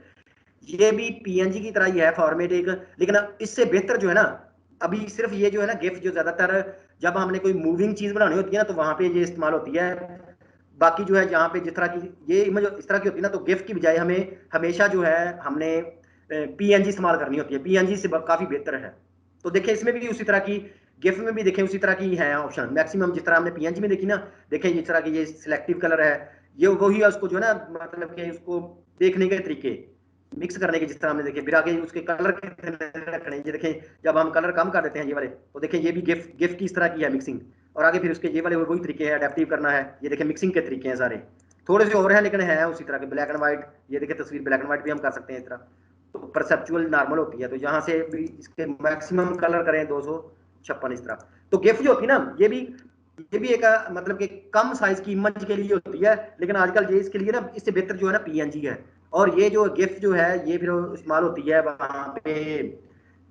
ये भी PNG की तरह ही है फॉर्मेट एक, लेकिन इससे बेहतर जो है ना, अभी सिर्फ ये जो है ना गिफ जो ज्यादातर जब हमने कोई मूविंग चीज बनानी होती है ना तो वहां पे ये इस्तेमाल होती है। बाकी जो है जहाँ पे जिस तरह की ये इमेज इस तरह की होती है ना, तो गिफ की बजाय हमें हमेशा जो है हमने PNG इस्तेमाल करनी होती है, PNG से काफी बेहतर है। तो देखिए इसमें भी उसी तरह की, गिफ में भी देखें उसी तरह की है ऑप्शन मैक्सिमम, जिस तरह हमने PNG में देखी ना, देखें इस तरह की ये सिलेक्टिव कलर है, ये वही है उसको जो है ना, मतलब कि उसको देखने के तरीके मिक्स करने के, जिस तरह हमने देखे। फिर आगे उसके कलर रखने, ये देखें जब हम कलर कम कर देते हैं ये वाले, तो देखें ये भी गिफ गिफ की इस तरह की है मिक्सिंग। और आगे फिर उसके ये वाले वही तरीके हैं, अडेप्टिव करना है, ये देखें मिक्सिंग के तरीके हैं सारे, थोड़े से और हैं लेकिन है उसी तरह के। ब्लैक एंड व्हाइट, ये देखें तस्वीर ब्लैक एंड व्हाइट भी हम कर सकते हैं इस तरह, तो परसेप्चुअल नॉर्मल होती है, तो यहाँ से भी इसके मैक्सिमम कलर करें 256 इस तरह। तो गिफ जो होती है ना, ये भी एक मतलब कि कम साइज की इमेज के लिए होती है, लेकिन आजकल ये इसके लिए ना इससे बेहतर जो है ना PNG है। और ये जो गिफ जो है ये फिर इस्तेमाल होती है वहाँ पे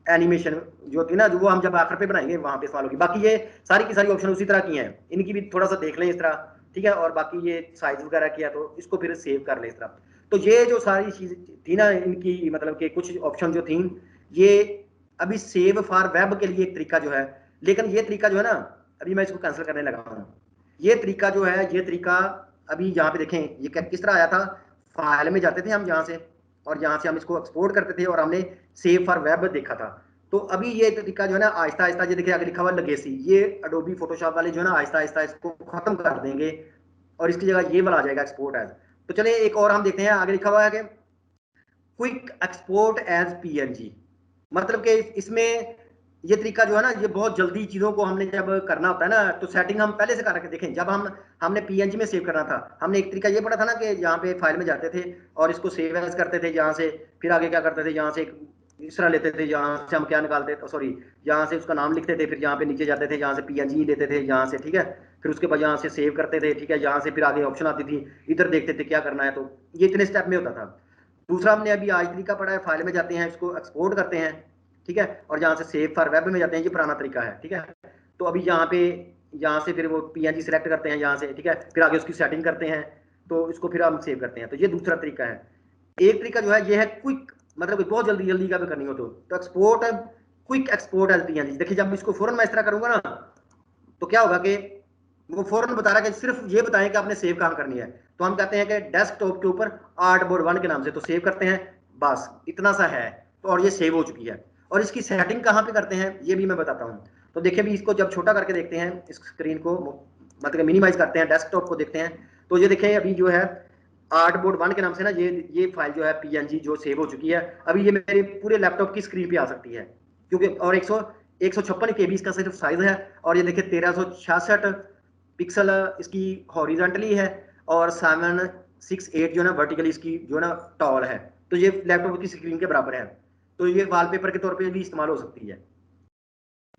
एनिमेशन जो होती है ना, जो वो हम जब आखिर पे बनाएंगे वहाँ पे इस्तेमाल होगी। बाकी ये सारी की सारी ऑप्शन उसी तरह की हैं, इनकी भी थोड़ा सा देख लें इस तरह, ठीक है। और बाकी ये साइज वगैरह किया तो इसको फिर सेव कर लें इस तरह। तो ये जो सारी चीज थी ना इनकी, मतलब कि कुछ ऑप्शन जो थी, ये अभी सेव फॉर वेब के लिए एक तरीका जो है, लेकिन ये तरीका जो है ना अभी मैं इसको कैंसिल करने लगा हूँ। ये तरीका जो है, ये तरीका अभी यहाँ पे देखें ये किस तरह आया था, फाइल में जाते थे हम यहाँ से, और यहाँ से हम इसको एक्सपोर्ट करते थे और हमने सेव फॉर वेब देखा था। तो अभी ये तरीका जो है ना आहिस्ता आहिस्ता, ये देखिए आगे लिखा हुआ लेगेसी, ये अडोबी फोटोशॉप वाले जो है ना आहिस्ता आहिस्ता इसको खत्म कर देंगे और इसकी जगह ये वाला आ जाएगा एक्सपोर्ट एज। तो चलिए एक और हम देखते हैं, आगे लिखा हुआ है कि क्विक एक्सपोर्ट एज PNG, मतलब कि इसमें ये तरीका जो है ना, ये बहुत जल्दी चीज़ों को हमने जब करना होता है ना, तो सेटिंग हम पहले से करके देखें। जब हमने PNG में सेव करना था, हमने एक तरीका ये पढ़ा था ना कि यहाँ पे फाइल में जाते थे और इसको सेव एज करते थे यहाँ से, फिर आगे क्या करते थे, यहाँ से इस तरह लेते थे, यहाँ से हम क्या निकालते थे, सॉरी यहाँ से उसका नाम लिखते थे, फिर यहाँ पे नीचे जाते थे, यहाँ से PNG लेते थे यहाँ से, ठीक है। फिर उसके बाद यहाँ से सेव करते थे, ठीक है, यहाँ से फिर आगे ऑप्शन आती थी, इधर देखते थे क्या करना है। तो ये इतने स्टेप में होता था। दूसरा हमने अभी आज तरीका पढ़ा है, फाइल में जाते हैं, इसको एक्सपोर्ट करते हैं, ठीक है, और जहाँ से सेव फॉर वेब में जाते हैं, ये पुराना तरीका है, ठीक है। तो अभी यहाँ से फिर वो PNG सिलेक्ट करते हैं यहाँ से, ठीक है, फिर आगे उसकी सेटिंग करते हैं, तो इसको फिर हम सेव करते हैं। तो ये दूसरा तरीका है। एक तरीका जो है ये है क्विक, मतलब बहुत जल्दी जल्दी का भी करनी हो तो export, quick export as PNG। देखिए जब इसको फौरन मैं इस तरह करूंगा ना, तो क्या होगा कि वो फौरन बता रहा है कि सिर्फ ये बताएं कि आपने सेव कहाँ करनी है। तो हम कहते हैं कि डेस्कटॉप के ऊपर आर्टबोर्ड 1 के नाम से तो सेव करते हैं, बस इतना सा है, तो और ये सेव हो चुकी है। और इसकी सेटिंग कहाँ पे करते हैं ये भी मैं बताता हूँ। तो देखिए भी इसको जब छोटा करके देखते हैं, इस स्क्रीन को मतलब मिनिमाइज करते हैं, डेस्कटॉप को देखते हैं, तो ये देखें अभी जो है आर्टबोर्ड 1 के नाम से ना ये फाइल जो है PNG जो सेव हो चुकी है। अभी ये मेरे पूरे लैपटॉप की स्क्रीन पे आ सकती है, क्योंकि और 156 KB इसका सिर्फ साइज है। और ये देखिए 1366 पिक्सल इसकी हॉरिजॉन्टली है और 6.8 जो है ना वर्टिकली इसकी जो है ना टॉल है, तो ये लैपटॉप की स्क्रीन के बराबर है, तो ये वॉलपेपर के तौर पे भी इस्तेमाल हो सकती है।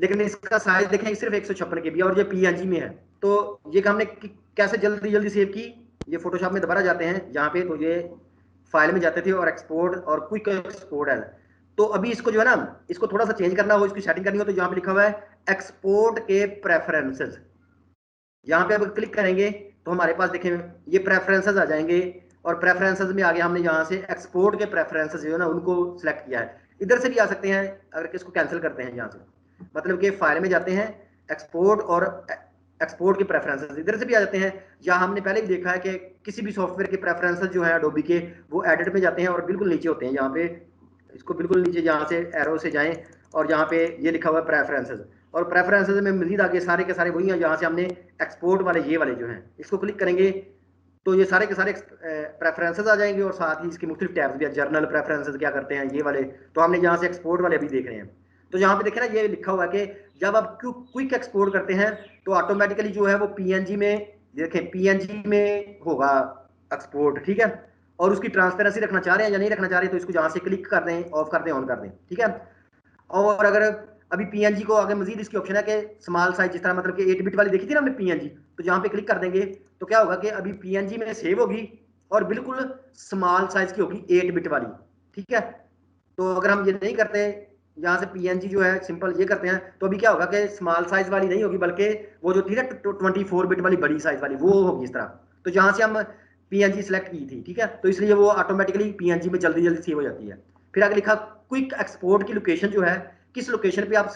लेकिन इसका साइज देखें सिर्फ 156 के बी और ये पीएनजी में है। तो ये हमने कैसे जल्दी जल्दी सेव की, ये फोटोशॉप में दोबारा जाते हैं यहाँ पे, तो ये फाइल में जाते थे और एक्सपोर्ट और क्विक एक्सपोर्ट है। तो अभी इसको जो है ना इसको थोड़ा सा चेंज करना हो, इसकी सेटिंग करनी हो, तो यहाँ पे लिखा हुआ है एक्सपोर्ट के प्रेफरेंसेस। यहाँ पे अब क्लिक करेंगे तो हमारे पास देखें ये प्रेफरेंसेस आ जाएंगे, और प्रेफरेंसेस में आगे हमने यहाँ से एक्सपोर्ट के प्रेफरेंसेस जो है ना उनको सिलेक्ट किया है। इधर से भी आ सकते हैं अगर इसको कैंसिल करते हैं यहाँ से, मतलब कि फाइल में जाते हैं एक्सपोर्ट और एक्सपोर्ट के प्रेफरेंसेस इधर से भी आ जाते हैं, या हमने पहले भी देखा है कि किसी भी सॉफ्टवेयर के प्रेफरेंसेस जो है एडोबी के वो एडिट में जाते हैं और बिल्कुल नीचे होते हैं। यहाँ पे इसको बिल्कुल नीचे यहाँ से एरो से जाएं और यहाँ पे ये लिखा हुआ है प्रेफरेंसेस, और प्रेफरेंसेस में मजीद आगे सारे के सारे वही हैं जहाँ से हमने एक्सपोर्ट वाले ये वाले जो हैं इसको क्लिक करेंगे तो ये सारे के सारे प्रेफरेंसेस आ जाएंगे, और साथ ही इसके मुख्तलिफ टैब्स भी है। जर्नल प्रेफरेंसेस क्या करते हैं ये वाले, तो हमने यहाँ से एक्सपोर्ट वाले अभी देख रहे हैं। तो यहाँ पे देखें ना ये लिखा हुआ है कि जब आप क्विक एक्सपोर्ट करते हैं तो ऑटोमेटिकली जो है वो पीएनजी में, देखें पीएनजी में होगा एक्सपोर्ट, ठीक है। और उसकी ट्रांसपेरेंसी रखना चाह रहे हैं या नहीं रखना चाह रहे हैं, तो इसको यहाँ से क्लिक कर दें, ऑफ कर दें, ऑन कर दें, ठीक है। और अगर अभी पीएनजी को आगे मजीद इसकी ऑप्शन है कि स्मॉल साइज, जिस तरह मतलब कि 8 बिट वाली देखी थी ना हमने पीएनजी, तो यहाँ पे क्लिक कर देंगे तो क्या होगा कि अभी पीएनजी में सेव होगी और बिल्कुल स्मॉल साइज की होगी 8 बिट वाली, ठीक है। तो अगर हम ये नहीं करते यहाँ से पीएनजी जो है सिंपल ये करते हैं, तो अभी क्या होगा कि स्मॉल साइज वाली नहीं होगी बल्कि वो जो थी ना 24 बिट वाली बड़ी साइज वाली वो होगी इस तरह। तो जहाँ से हम पीएनजी सेलेक्ट की थी, ठीक है, तो इसलिए वो ऑटोमेटिकली पीएनजी में जल्दी जल्दी सेव हो जाती है। फिर आगे लिखा क्विक एक्सपोर्ट की लोकेशन जो है, किस लोकेशन पे आप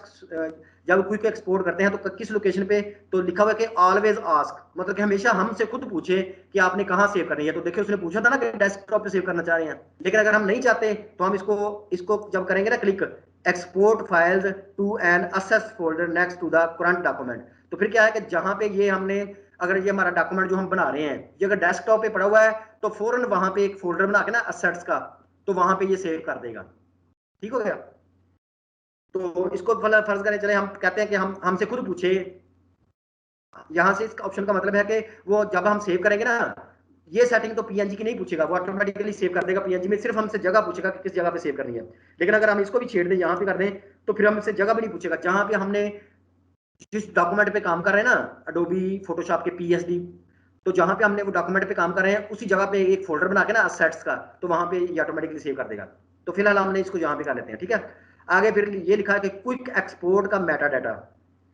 जब क्विक एक्सपोर्ट करते हैं तो किस लोकेशन पे, तो लिखा हुआ है कि ऑलवेज आस्क, मतलब कि हमेशा हमसे खुद पूछे कि आपने कहाँ सेव करनी है। तो देखिए उसने पूछा था ना कि डेस्कटॉप पे सेव करना चाह रहे हैं, लेकिन अगर हम नहीं चाहते तो हम इसको जब करेंगे ना click export files to an असेस folder next to the current document, तो फिर क्या है कि जहां पे ये हमने अगर ये हमारा डॉक्यूमेंट जो हम बना रहे हैं ये अगर डेस्कटॉप पे पड़ा हुआ है तो फौरन वहां पे एक फोल्डर बना के ना असेट्स का, तो वहां पे ये सेव कर देगा, ठीक हो गया। तो इसको फर्ज करें चले हम कहते हैं कि हम हमसे खुद पूछे, यहाँ से इस ऑप्शन का मतलब है कि वो जब हम सेव करेंगे ना ये सेटिंग तो पीएनजी की नहीं पूछेगा, वो ऑटोमेटिकली सेव कर देगा पीएनजी में, सिर्फ हमसे जगह पूछेगा कि किस जगह पे सेव करनी है। लेकिन अगर हम इसको भी छेड़ दें यहाँ पे कर दें तो फिर हमसे जगह भी नहीं पूछेगा, जहां पे हमने जिस डॉक्यूमेंट पे काम कर रहे हैं ना अडोबी फोटोशॉप के पीएसडी, तो जहां पे हमने वो डॉक्यूमेंट पे काम कर रहे हैं उसी जगह पे एक फोल्डर बना के ना असेट्स का, तो वहां पे ये ऑटोमेटिकली सेव कर देगा। तो फिलहाल हमने इसको यहाँ पे कर लेते हैं, ठीक है। आगे फिर ये लिखा है कि क्विक एक्सपोर्ट का मेटा डाटा,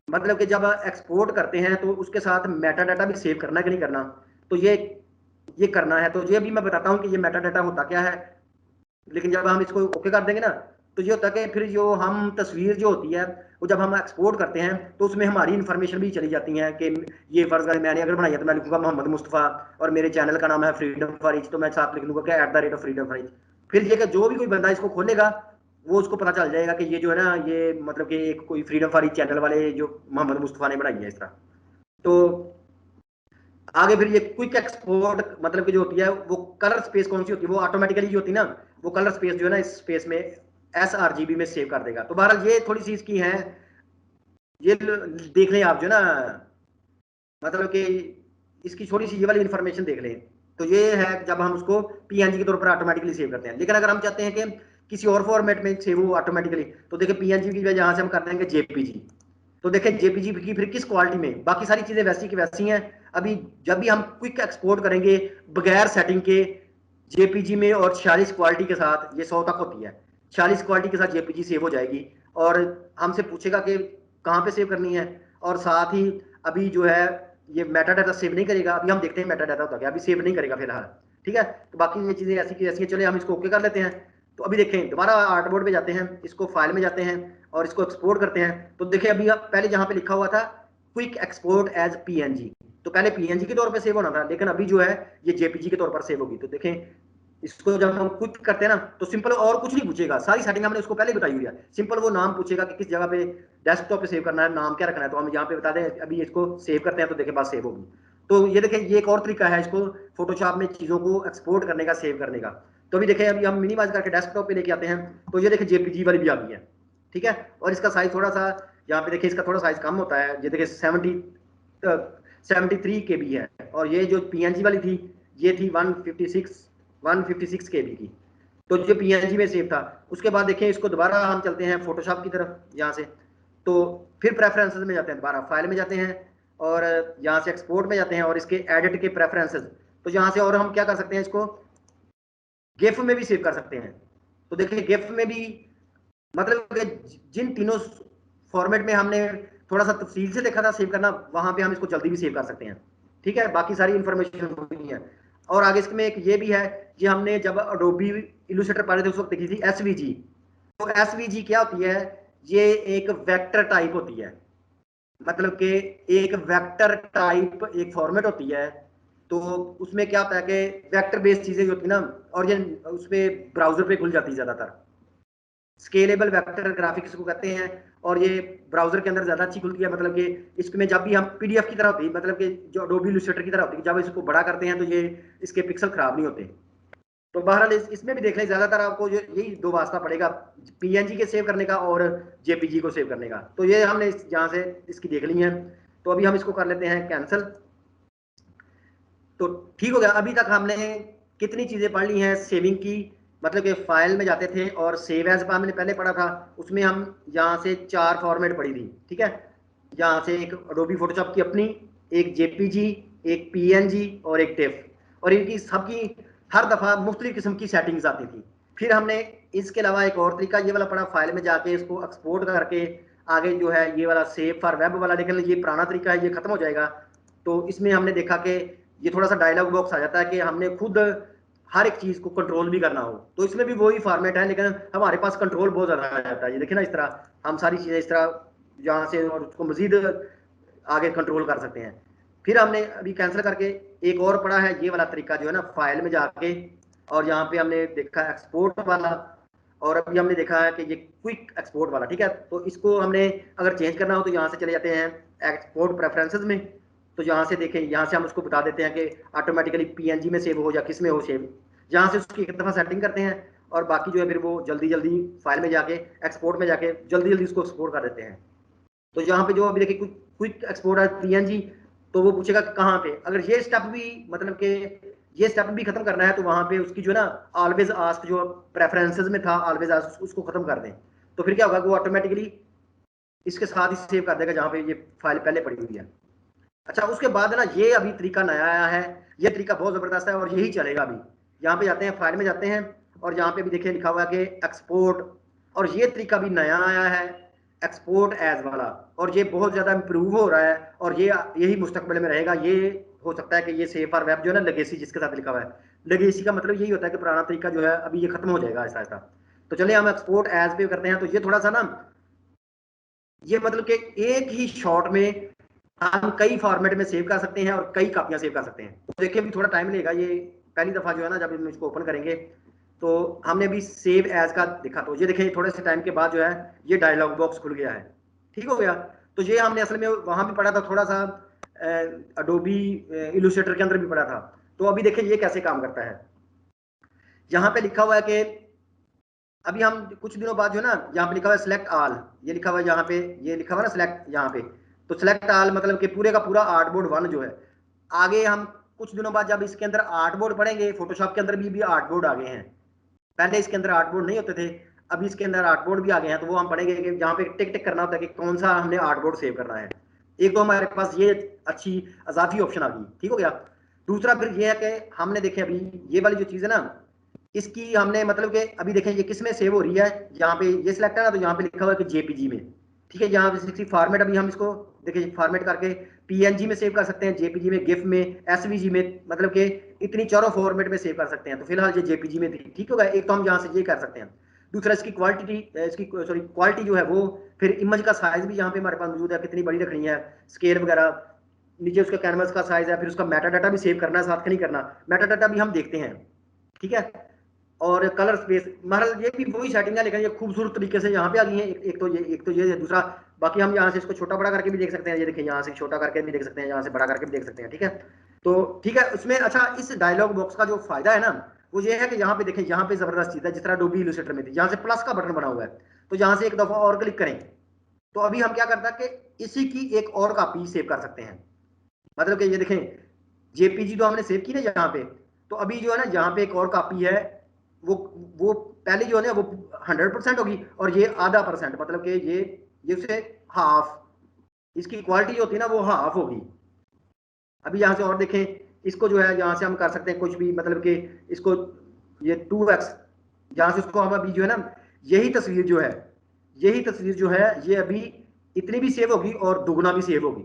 मतलब कि जब एक्सपोर्ट करते हैं तो उसके साथ मेटा डाटा भी सेव करना कि नहीं करना, तो ये करना है। तो ये भी मैं बताता हूँ कि ये मेटा डाटा होता क्या है, लेकिन जब हम इसको ओके कर देंगे ना तो ये होता है कि फिर जो हम तस्वीर जो होती है वो जब हम एक्सपोर्ट करते हैं तो उसमें हमारी इन्फॉर्मेशन भी चली जाती है कि ये फर्ज कर मैंने अगर बनाई है तो मैं लिखूंगा मोहम्मद मुस्तफ़ा और मेरे चैनल का नाम है फ्रीडम फॉर ईच, तो मैं साथ लिख लूंगा क्या @freedom for each। फिर ये कि जो भी कोई बंदा इसको खोलेगा वो उसको पता चल जाएगा कि ये जो है ना ये मतलब कि एक कोई फ्रीडम फॉर ईच चैनल वाले जो मोहम्मद मुस्तफ़ा ने बनाई है इस तरह। तो आगे फिर ये क्विक एक्सपोर्ट मतलब कि जो होती है वो कलर स्पेस कौन सी होती है, वो ऑटोमेटिकली जो होती है ना वो कलर स्पेस जो है ना इस स्पेस में sRGB में सेव कर देगा। तो बहरहाल ये थोड़ी सी इसकी है, ये देख लें आप जो ना मतलब कि इसकी थोड़ी सी ये वाली इंफॉर्मेशन देख लें। तो ये है जब हम उसको पीएनजी के तौर पर ऑटोमेटिकली सेव करते हैं। लेकिन अगर हम चाहते हैं कि किसी और फॉर्मेट में सेव हो ऑटोमेटिकली, तो देखिए पीएनजी की वजह जहां से हम कर देंगे जेपीजी, तो देखें जेपीजी की फिर किस क्वालिटी में, बाकी सारी चीजें वैसी की वैसी हैं। अभी जब भी हम क्विक एक्सपोर्ट करेंगे बगैर सेटिंग के जेपीजी में और 46 क्वालिटी के साथ, ये 100 तक होती है, 46 क्वालिटी के साथ जेपीजी सेव हो जाएगी और हमसे पूछेगा कि कहाँ पे सेव करनी है। और साथ ही अभी जो है ये मेटा डाटा सेव नहीं करेगा, अभी हम देखते हैं मेटा डाटा होता क्या, अभी सेव नहीं करेगा फिलहाल, ठीक है। तो बाकी ये चीजें ऐसी की ऐसी हैं, चले हम इसको ओके कर लेते हैं। तो अभी देखें दोबारा आर्टबोर्ड पे जाते हैं, इसको फाइल में जाते हैं और इसको एक्सपोर्ट करते हैं। तो देखिए अभी पहले जहाँ पे लिखा हुआ था क्विक एक्सपोर्ट एज पीएनजी, तो पहले पीएनजी के तौर पे सेव होना था, लेकिन अभी जो है ये जेपीजी के तौर पर सेव होगी। तो देखें इसको जब हम क्विक करते हैं ना तो सिंपल और कुछ नहीं पूछेगा, सारी सेटिंग हमने उसको पहले बताई हुई है। सिंपल वो नाम पूछेगा कि किस जगह पे डेस्कटॉप पे सेव करना है, नाम क्या रखना है, तो हम यहाँ पे बता दें अभी इसको सेव करते हैं तो देखिए बात सेव होगी। तो ये देखें ये एक और तरीका है इसको फोटोशॉप में चीजों को एक्सपोर्ट करने का, सेव करने का। तो अभी देखें अभी हम मिनिमाइज करके डेस्कटॉप पे लेके आते हैं, तो ये देखें जेपीजी वाली भी आ गई है, ठीक है। और इसका साइज थोड़ा सा यहाँ पे देखिए इसका थोड़ा साइज कम होता है, ये देखिए 73 KB है, और ये जो पीएनजी वाली थी ये थी 156 KB की, तो जो PNG में सेव था। उसके बाद देखें इसको दोबारा हम चलते हैं फोटोशॉप की तरफ यहाँ से, तो फिर प्रेफरेंसेस में जाते हैं, दोबारा फाइल में जाते हैं और यहाँ से एक्सपोर्ट में जाते हैं और इसके एडिट के प्रेफरेंसेस, तो यहाँ से और हम क्या कर सकते हैं, इसको गिफ में भी सेव कर सकते हैं। तो देखिए गिफ में भी मतलब जिन तीनों फॉर्मेट में हमने थोड़ा सा तफसील से देखा था सेव करना, वहां पे हम इसको जल्दी भी सेव कर सकते हैं। ठीक है, बाकी सारी इंफॉर्मेशन हुई है। और आगे इसमें एक ये भी है, ये हमने जब अडोबी इलस्ट्रेटर पढ़े थे उस वक्त देखी थी एसवीजी। तो एसवीजी क्या होती है, ये एक वेक्टर टाइप होती है, मतलब कि एक वेक्टर टाइप एक फॉर्मेट होती है। तो उसमें क्या होता है कि वेक्टर बेस्ड चीजें होती है ना, और ये उसमें ब्राउजर पे खुल जाती है ज्यादातर, स्केलेबल वेक्टर ग्राफिक्स को कहते हैं, और ये ब्राउजर के अंदर ज्यादा अच्छी खुलती है। मतलब कि इसमें जब भी हम पीडीएफ की तरह होती है, मतलब कि जो अडोबी इलस्ट्रेटर की तरह होती है, जब इसको बड़ा करते हैं तो ये इसके पिक्सल खराब नहीं होते। तो बहरहाल इसमें भी देख लें, ज्यादातर आपको जो यही दो वास्ता पड़ेगा, पीएनजी के सेव करने का और जेपीजी को सेव करने का। तो ये हमने यहाँ से इसकी देख ली है, तो अभी हम इसको कर लेते हैं कैंसिल। तो ठीक हो गया। अभी तक हमने कितनी चीजें पढ़ ली हैं सेविंग की, मतलब कि फाइल में जाते थे और सेव एज हमने पहले पढ़ा था, उसमें हम यहाँ से 4 फॉर्मेट पढ़ी थी। ठीक है, यहाँ से एक अडोबी फोटोशॉप की अपनी, एक जेपीजी, एक पीएनजी और एक टिफ, और इनकी सबकी हर दफा मुख्तलिफ किस्म की सेटिंग्स आती थी। फिर हमने इसके अलावा एक और तरीका ये वाला पढ़ा, फाइल में जाके इसको एक्सपोर्ट करके आगे जो है ये वाला सेव फॉर वेब वाला, लेकिन ये पुराना तरीका है, ये खत्म हो जाएगा। तो इसमें हमने देखा कि ये थोड़ा सा डायलॉग बॉक्स आ जाता है कि हमने खुद हर एक चीज को कंट्रोल भी करना हो, तो इसमें भी वही फॉर्मेट है, लेकिन हमारे पास कंट्रोल बहुत ज्यादा आ जाता है। ये देखिए ना, इस तरह हम सारी चीजें इस तरह यहाँ से और उसको मजीद आगे कंट्रोल कर सकते हैं। फिर हमने अभी कैंसिल करके एक और पढ़ा है, ये वाला तरीका जो है ना, फाइल में जाके और यहाँ पे हमने देखा एक्सपोर्ट वाला, और अभी हमने देखा है कि ये क्विक एक्सपोर्ट वाला। ठीक है, तो इसको हमने अगर चेंज करना हो तो यहाँ से चले जाते हैं एक्सपोर्ट प्रेफरेंसेस में। तो यहाँ से देखें, यहाँ से हम उसको बता देते हैं कि ऑटोमेटिकली पीएनजी में सेव हो या किस में हो सेव, यहाँ से उसकी एक दफ़ा सेटिंग करते हैं, और बाकी जो है फिर वो जल्दी जल्दी फाइल में जाके एक्सपोर्ट में जाके जल्दी जल्दी उसको एक्सपोर्ट कर देते हैं। तो यहाँ पे जो अभी देखिए क्विक एक्सपोर्ट है पीएनजी, तो वो पूछेगा कि कहाँ पे, अगर ये स्टेप भी मतलब कि ये स्टेप भी खत्म करना है, तो वहां पे उसकी जो है ना ऑलवेज आस्क जो प्रेफरेंसेस में था ऑलवेज आस्क, उसको खत्म कर दें। तो फिर क्या होगा, वो ऑटोमेटिकली इसके साथ ही सेव कर देगा जहाँ पे ये फाइल पहले पड़ी हुई है। अच्छा, उसके बाद ना ये अभी तरीका नया आया है, ये तरीका बहुत जबरदस्त है और यही चलेगा अभी। यहाँ पे जाते हैं, फाइल में जाते हैं, और यहाँ पे भी देखिए लिखा हुआ है कि एक्सपोर्ट, और ये तरीका भी नया आया है एक्सपोर्ट एज वाला, और ये बहुत ज्यादा इंप्रूव हो रहा है, और ये यही मुस्तकबिल में रहेगा। ये हो सकता है कि ये सेफ फॉर वेब जो है ना, लेगेसी जिसके साथ लिखा हुआ है, लेगेसी का मतलब यही होता है कि पुराना तरीका जो है अभी ये खत्म हो जाएगा ऐसा ऐसा। तो चलिए हम एक्सपोर्ट एज पे करते हैं। तो ये थोड़ा सा ना, ये मतलब कि एक ही शॉट में हम कई फॉर्मेट में सेव कर सकते हैं और कई कापियां सेव कर सकते हैं। तो देखिए अभी थोड़ा टाइम लेगा, ये पहली दफा जो है ना जब हम इसको ओपन करेंगे। तो हमने अभी सेव एज का देखा, तो ये देखिए थोड़े से टाइम के बाद जो है ये डायलॉग बॉक्स खुल गया है। ठीक हो गया। तो ये हमने असल में वहां भी पढ़ा था, थोड़ा सा अडोबी इलस्ट्रेटर के अंदर भी पढ़ा था। तो अभी देखिए ये कैसे काम करता है। यहाँ पे लिखा हुआ है कि अभी हम कुछ दिनों बाद जो है ना, यहाँ पे लिखा हुआ है सिलेक्ट ऑल, ये लिखा हुआ है यहाँ पे, ये लिखा हुआ है ना सिलेक्ट यहाँ पे। तो सिलेक्ट ऑल मतलब कि पूरे का पूरा आर्टबोर्ड 1 जो है। आगे हम कुछ दिनों बाद जब इसके अंदर आर्टबोर्ड पढ़ेंगे, फोटोशॉप के अंदर भी आर्टबोर्ड आ गए हैं, पहले इसके अंदर आर्टबोर्ड नहीं होते थे, अभी इसके अंदर आर्टबोर्ड भी आ गए हैं। तो वो हम पढ़ेंगे कि जहाँ पे टिक टिक करना होता है कि कौन सा हमने आर्टबोर्ड सेव करना है। एक तो हमारे पास ये अच्छी अजाफी ऑप्शन आ गई। ठीक हो गया। दूसरा फिर ये है कि हमने देखे अभी ये वाली जो चीज़ है ना, इसकी हमने मतलब कि अभी देखें ये किस में सेव हो रही है, यहाँ पे ये सिलेक्ट है ना, तो यहाँ पे लिखा हुआ है कि जेपीजी में। ठीक है, यहाँ पे फॉर्मेट अभी हम इसको देखिए फॉर्मेट करके पीएनजी में सेव कर सकते हैं, जेपीजी में, गिफ में, एसवीजी में, मतलब कि इतनी चारों फॉर्मेट में सेव कर सकते हैं। तो फिलहाल ये जेपीजी में थी। ठीक होगा, एक तो हम यहाँ से ये कर सकते हैं। दूसरा इसकी क्वालिटी जो है वो, फिर इमेज का साइज भी यहाँ पे हमारे पास मौजूद है, कितनी बड़ी रखनी है, स्केल वगैरह, नीचे उसका कैनवस का साइज है, फिर उसका मेटा डाटा भी सेव करना है, साथ नहीं करना, मेटा डाटा भी हम देखते हैं। ठीक है, और कलर स्पेस, महरल ये भी वही सेटिंग है, लेकिन ये खूबसूरत तरीके से यहाँ पे आ गई है। एक तो ये दूसरा, बाकी हम यहाँ से इसको छोटा बड़ा करके भी देख सकते हैं। ये देखिए यहाँ से छोटा करके भी देख सकते हैं, यहाँ से बड़ा करके भी देख सकते हैं। ठीक है, तो ठीक है उसमें। अच्छा, इस डायलॉग बॉक्स का जो फायदा है ना, वो ये है कि यहाँ पे देखें, यहाँ पे जबरदस्त चीज है, जिस तरह अडोबी इलस्ट्रेटर में थी, यहाँ से प्लस का बटन बना हुआ है, तो यहाँ से एक दफा और क्लिक करें, तो अभी हम क्या करते हैं कि इसी की एक और कॉपी सेव कर सकते हैं। मतलब कि ये देखें जेपीजी तो हमने सेव की ना यहाँ पे, तो अभी जो है ना यहाँ पे एक और कॉपी है, वो पहले जो है ना वो 100% होगी और ये आधा %, मतलब कि ये उससे हाफ, इसकी क्वालिटी जो होती है ना वो हाफ होगी। अभी यहाँ से और देखें, इसको जो है यहाँ से हम कर सकते हैं कुछ भी, मतलब कि इसको ये 2x, यहाँ से उसको हम अभी जो है ना यही तस्वीर जो है ये अभी इतनी भी सेव होगी और दुगना भी सेव होगी,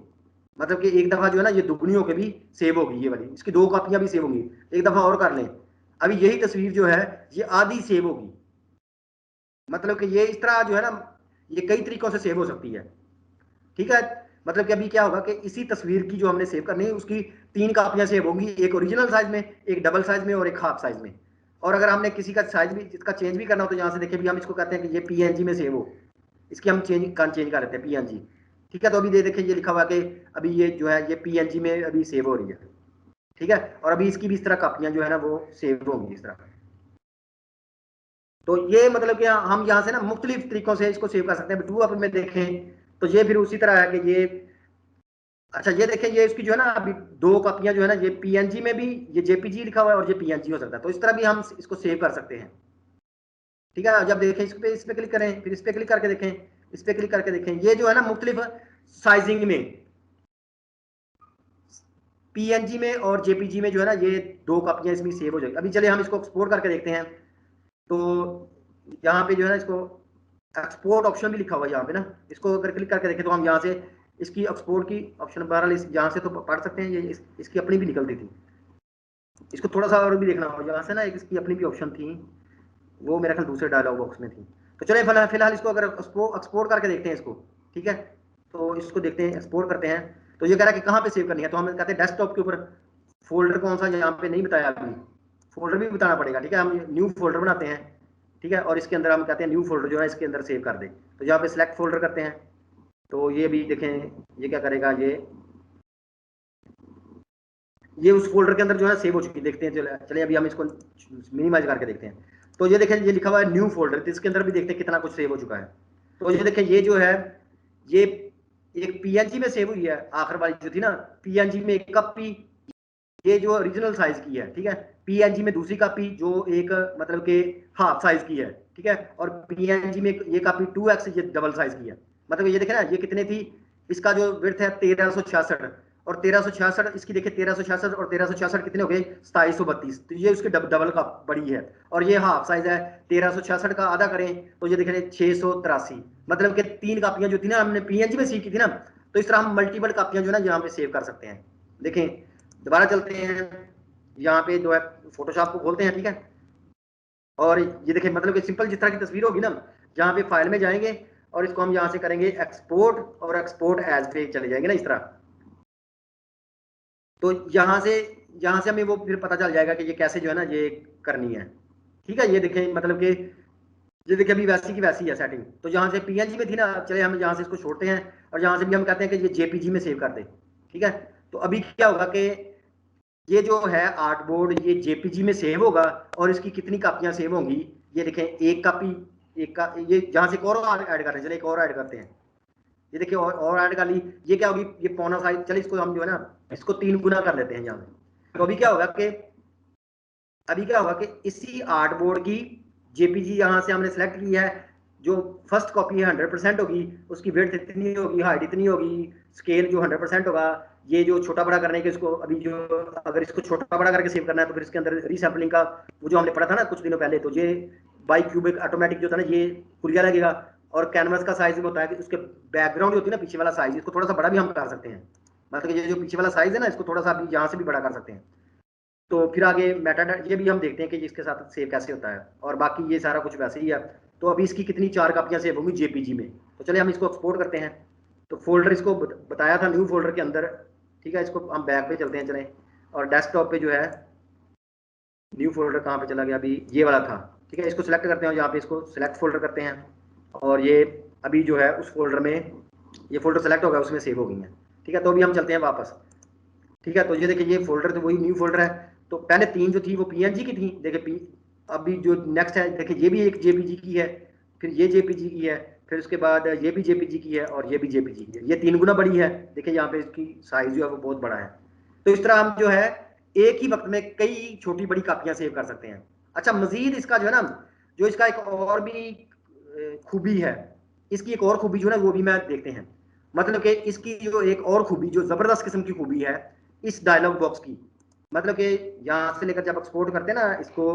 मतलब कि एक दफा जो है ना ये दुगनी होकर भी सेव होगी, ये वाली इसकी 2 कॉपियां भी सेव होंगी। एक दफा और कर लें, अभी यही तस्वीर जो है ये आधी सेव होगी, मतलब कि ये इस तरह जो है ना ये कई तरीकों से सेव हो सकती है। ठीक है, मतलब कि अभी क्या होगा कि इसी तस्वीर की जो हमने सेव करनी है उसकी 3 कापियां सेव होंगी, एक ओरिजिनल साइज में, एक डबल साइज में और एक हाफ साइज में। और अगर हमने किसी का साइज भी इसका चेंज भी करना हो तो यहाँ से देखिए भी हम इसको कहते हैं कि ये पीएनजी में सेव हो, इसकी हम चेंज कर लेते हैं पीएनजी। ठीक है, तो अभी देखिए ये लिखा हुआ है कि अभी ये जो है ये पीएनजी में अभी सेव हो रही है। ठीक है, और अभी इसकी भी इस तरह कापियां जो है ना वो सेव होंगी इस तरह। तो ये मतलब कि हम यहाँ से ना मुख्तलिफ तरीकों से इसको सेव कर सकते हैं। 2 में देखें तो ये फिर उसी तरह है कि ये, अच्छा ये देखें ये इसकी जो है ना अभी 2 कॉपियां जो है ना ये पीएनजी में भी ये जेपीजी लिखा हुआ है और ये पीएनजी हो सकता है, तो इस तरह भी हम इसको सेव कर सकते हैं। ठीक है, जब देखें इस पे क्लिक करें, फिर इस पे क्लिक करके देखें, इस पे क्लिक करके देखें, ये जो है ना मुख्तलिफ साइजिंग में पीएनजी में और जेपीजी में जो है ना ये 2 कॉपियां इसमें सेव हो जाएगी। अभी चलिए हम इसको एक्सपोर्ट करके देखते हैं। तो यहाँ पे जो है ना इसको एक्सपोर्ट ऑप्शन भी लिखा हुआ है यहाँ पे ना, इसको अगर क्लिक करके देखें तो हम यहाँ से इसकी एक्सपोर्ट की ऑप्शन बहरहाल यहाँ से तो पढ़ सकते हैं, ये इसकी अपनी भी निकलती थी, इसको थोड़ा सा और भी देखना होगा। यहाँ से ना एक इसकी अपनी भी ऑप्शन थी, वो मेरे ख्याल दूसरे डायलॉग बॉक्स में थी। तो चलिए फिलहाल इसको अगर एक्सपोर्ट करके देखते हैं इसको। ठीक है, तो इसको देखते हैं, एक्सपोर्ट करते हैं। तो ये कह रहा है कि कहाँ पे सेव करनी है, तो हम कहते हैं डेस्कटॉप के ऊपर। फोल्डर कौन सा यहाँ पे नहीं बताया, अभी फोल्डर भी बताना पड़ेगा। ठीक है, हम न्यू फोल्डर बनाते हैं। ठीक है, और इसके अंदर हम कहते हैं न्यू फोल्डर जो है इसके अंदर सेव कर दे, तो यहाँ पे सिलेक्ट फोल्डर करते हैं। तो ये भी देखें ये क्या करेगा, ये उस फोल्डर के अंदर जो है सेव हो चुकी है। देखते हैं, चलिए अभी हम इसको मिनिमाइज करके देखते हैं। तो ये देखें ये लिखा हुआ है न्यू फोल्डर, तो इसके अंदर भी देखते हैं कितना कुछ सेव हो चुका है। तो ये देखें ये जो है ये एक पीएनजी में सेव हुई है, आखिर वाली जो थी ना पीएनजी में एक कॉपी, ये जो ओरिजिनल साइज की है। ठीक है, पीएनजी में दूसरी कॉपी जो एक मतलब के हाफ साइज की है। ठीक है, और पीएनजी में ये कॉपी 2x ये डबल साइज की है। मतलब ये देखें ना ये कितने थी, इसका जो विड्थ है 1366 और 1366, इसकी देखिए 1366 और 1366 कितने हो गए 2732, तो ये उसके डबल का बड़ी है। और ये हाफ साइज है, 1366 का आधा करें तो ये देखें 683, मतलब कि 3 कापियां जो थी ना हमने पीएनजी में सीव की थी ना, तो इस तरह हम मल्टीपल कापियां जो है ना यहाँ पे सेव कर सकते हैं। देखें दोबारा चलते हैं, यहाँ पे जो है फोटोशॉप को खोलते हैं। ठीक है, और ये देखें मतलब कि सिंपल जिस तरह की तस्वीर होगी ना, जहाँ पे फाइल में जाएंगे और इसको हम यहाँ से करेंगे एक्सपोर्ट और एक्सपोर्ट एज पे चले जाएंगे ना इस तरह। तो यहाँ से हमें वो फिर पता चल जाएगा कि ये कैसे जो है ना ये करनी है। ठीक है, ये देखें मतलब कि ये देखिए अभी वैसी की वैसी है सेटिंग। तो यहाँ से पीएनजी में थी ना, चले हम यहाँ से इसको छोड़ते हैं और यहाँ से भी हम कहते हैं कि ये जेपीजी में सेव कर दे। ठीक है, तो अभी क्या होगा कि ये जो है आर्ट बोर्ड ये जेपीजी में सेव होगा और इसकी कितनी कापियां सेव होंगी, ये देखें एक कापी, एक का ये जहाँ से एक और ऐड कर रहे हैं, चले एक और ऐड करते हैं। ये देखिए और ऐड कर ली, ये क्या होगी ये पौना साइज, चलिए इसको हम जो है ना इसको 3 गुना कर लेते हैं यहाँ पे। तो अभी क्या होगा कि इसी आर्ट बोर्ड की जेपीजी यहाँ से हमने सेलेक्ट की है, जो फर्स्ट कॉपी है 100% होगी, उसकी विड्थ इतनी होगी, हाइट इतनी होगी, स्केल जो 100% होगा। ये जो छोटा बड़ा करने के इसको अभी जो अगर इसको छोटा बड़ा करके सेव करना है तो फिर इसके अंदर रीसैम्पलिंग का वो जो हमने पढ़ा था ना कुछ दिनों पहले, तो ये बाई क्यूबिक ऑटोमेटिक जो था ना ये खुलिया लगेगा। और कैनवस का साइज होता है कि उसके बैकग्राउंड जो होती है ना पीछे वाला साइज, इसको थोड़ा सा बड़ा भी हम कर सकते हैं, मतलब ये जो पीछे वाला साइज है ना इसको थोड़ा सा अभी यहाँ से भी बड़ा कर सकते हैं। तो फिर आगे मेटाडाटा ये भी हम देखते हैं कि इसके साथ सेव कैसे होता है, और बाकी ये सारा कुछ वैसे ही है। तो अभी इसकी कितनी 4 कापियां सेव होंगी जेपीजी में। तो चलिए हम इसको एक्सपोर्ट करते हैं। तो फोल्डर इसको बताया था न्यू फोल्डर के अंदर। ठीक है, इसको हम बैक पे चलते हैं, चलें, और डेस्कटॉप पे जो है न्यू फोल्डर कहाँ पे चला गया, अभी ये वाला था। ठीक है, इसको सिलेक्ट करते हैं और यहाँ पे इसको सिलेक्ट फोल्डर करते हैं, और ये अभी जो है उस फोल्डर में ये फोल्डर सेलेक्ट होगा उसमें सेव हो गई है। ठीक है, तो अभी हम चलते हैं वापस। ठीक है, तो ये देखिए ये फोल्डर तो वही न्यू फोल्डर है। तो पहले 3 जो थी वो पीएनजी की थी, देखिए अभी जो नेक्स्ट है देखिए ये भी एक जेपीजी की है, फिर ये जेपीजी की है, फिर उसके बाद ये भी जेपीजी की है और ये भी जेपीजी की है। ये 3 गुना बड़ी है, देखिए यहाँ पे इसकी साइज जो है वो बहुत बड़ा है। तो इस तरह हम जो है एक ही वक्त में कई छोटी बड़ी कापियां सेव कर सकते हैं। अच्छा, मजीद इसका जो है ना, जो इसका एक और भी खूबी है, इसकी एक और खूबी जो है ना वो भी मैं देखते हैं। मतलब कि इसकी जो एक और खूबी, जो जबरदस्त किस्म की खूबी है इस डायलॉग बॉक्स की, मतलब कि यहाँ से लेकर जब एक्सपोर्ट करते हैं ना इसको,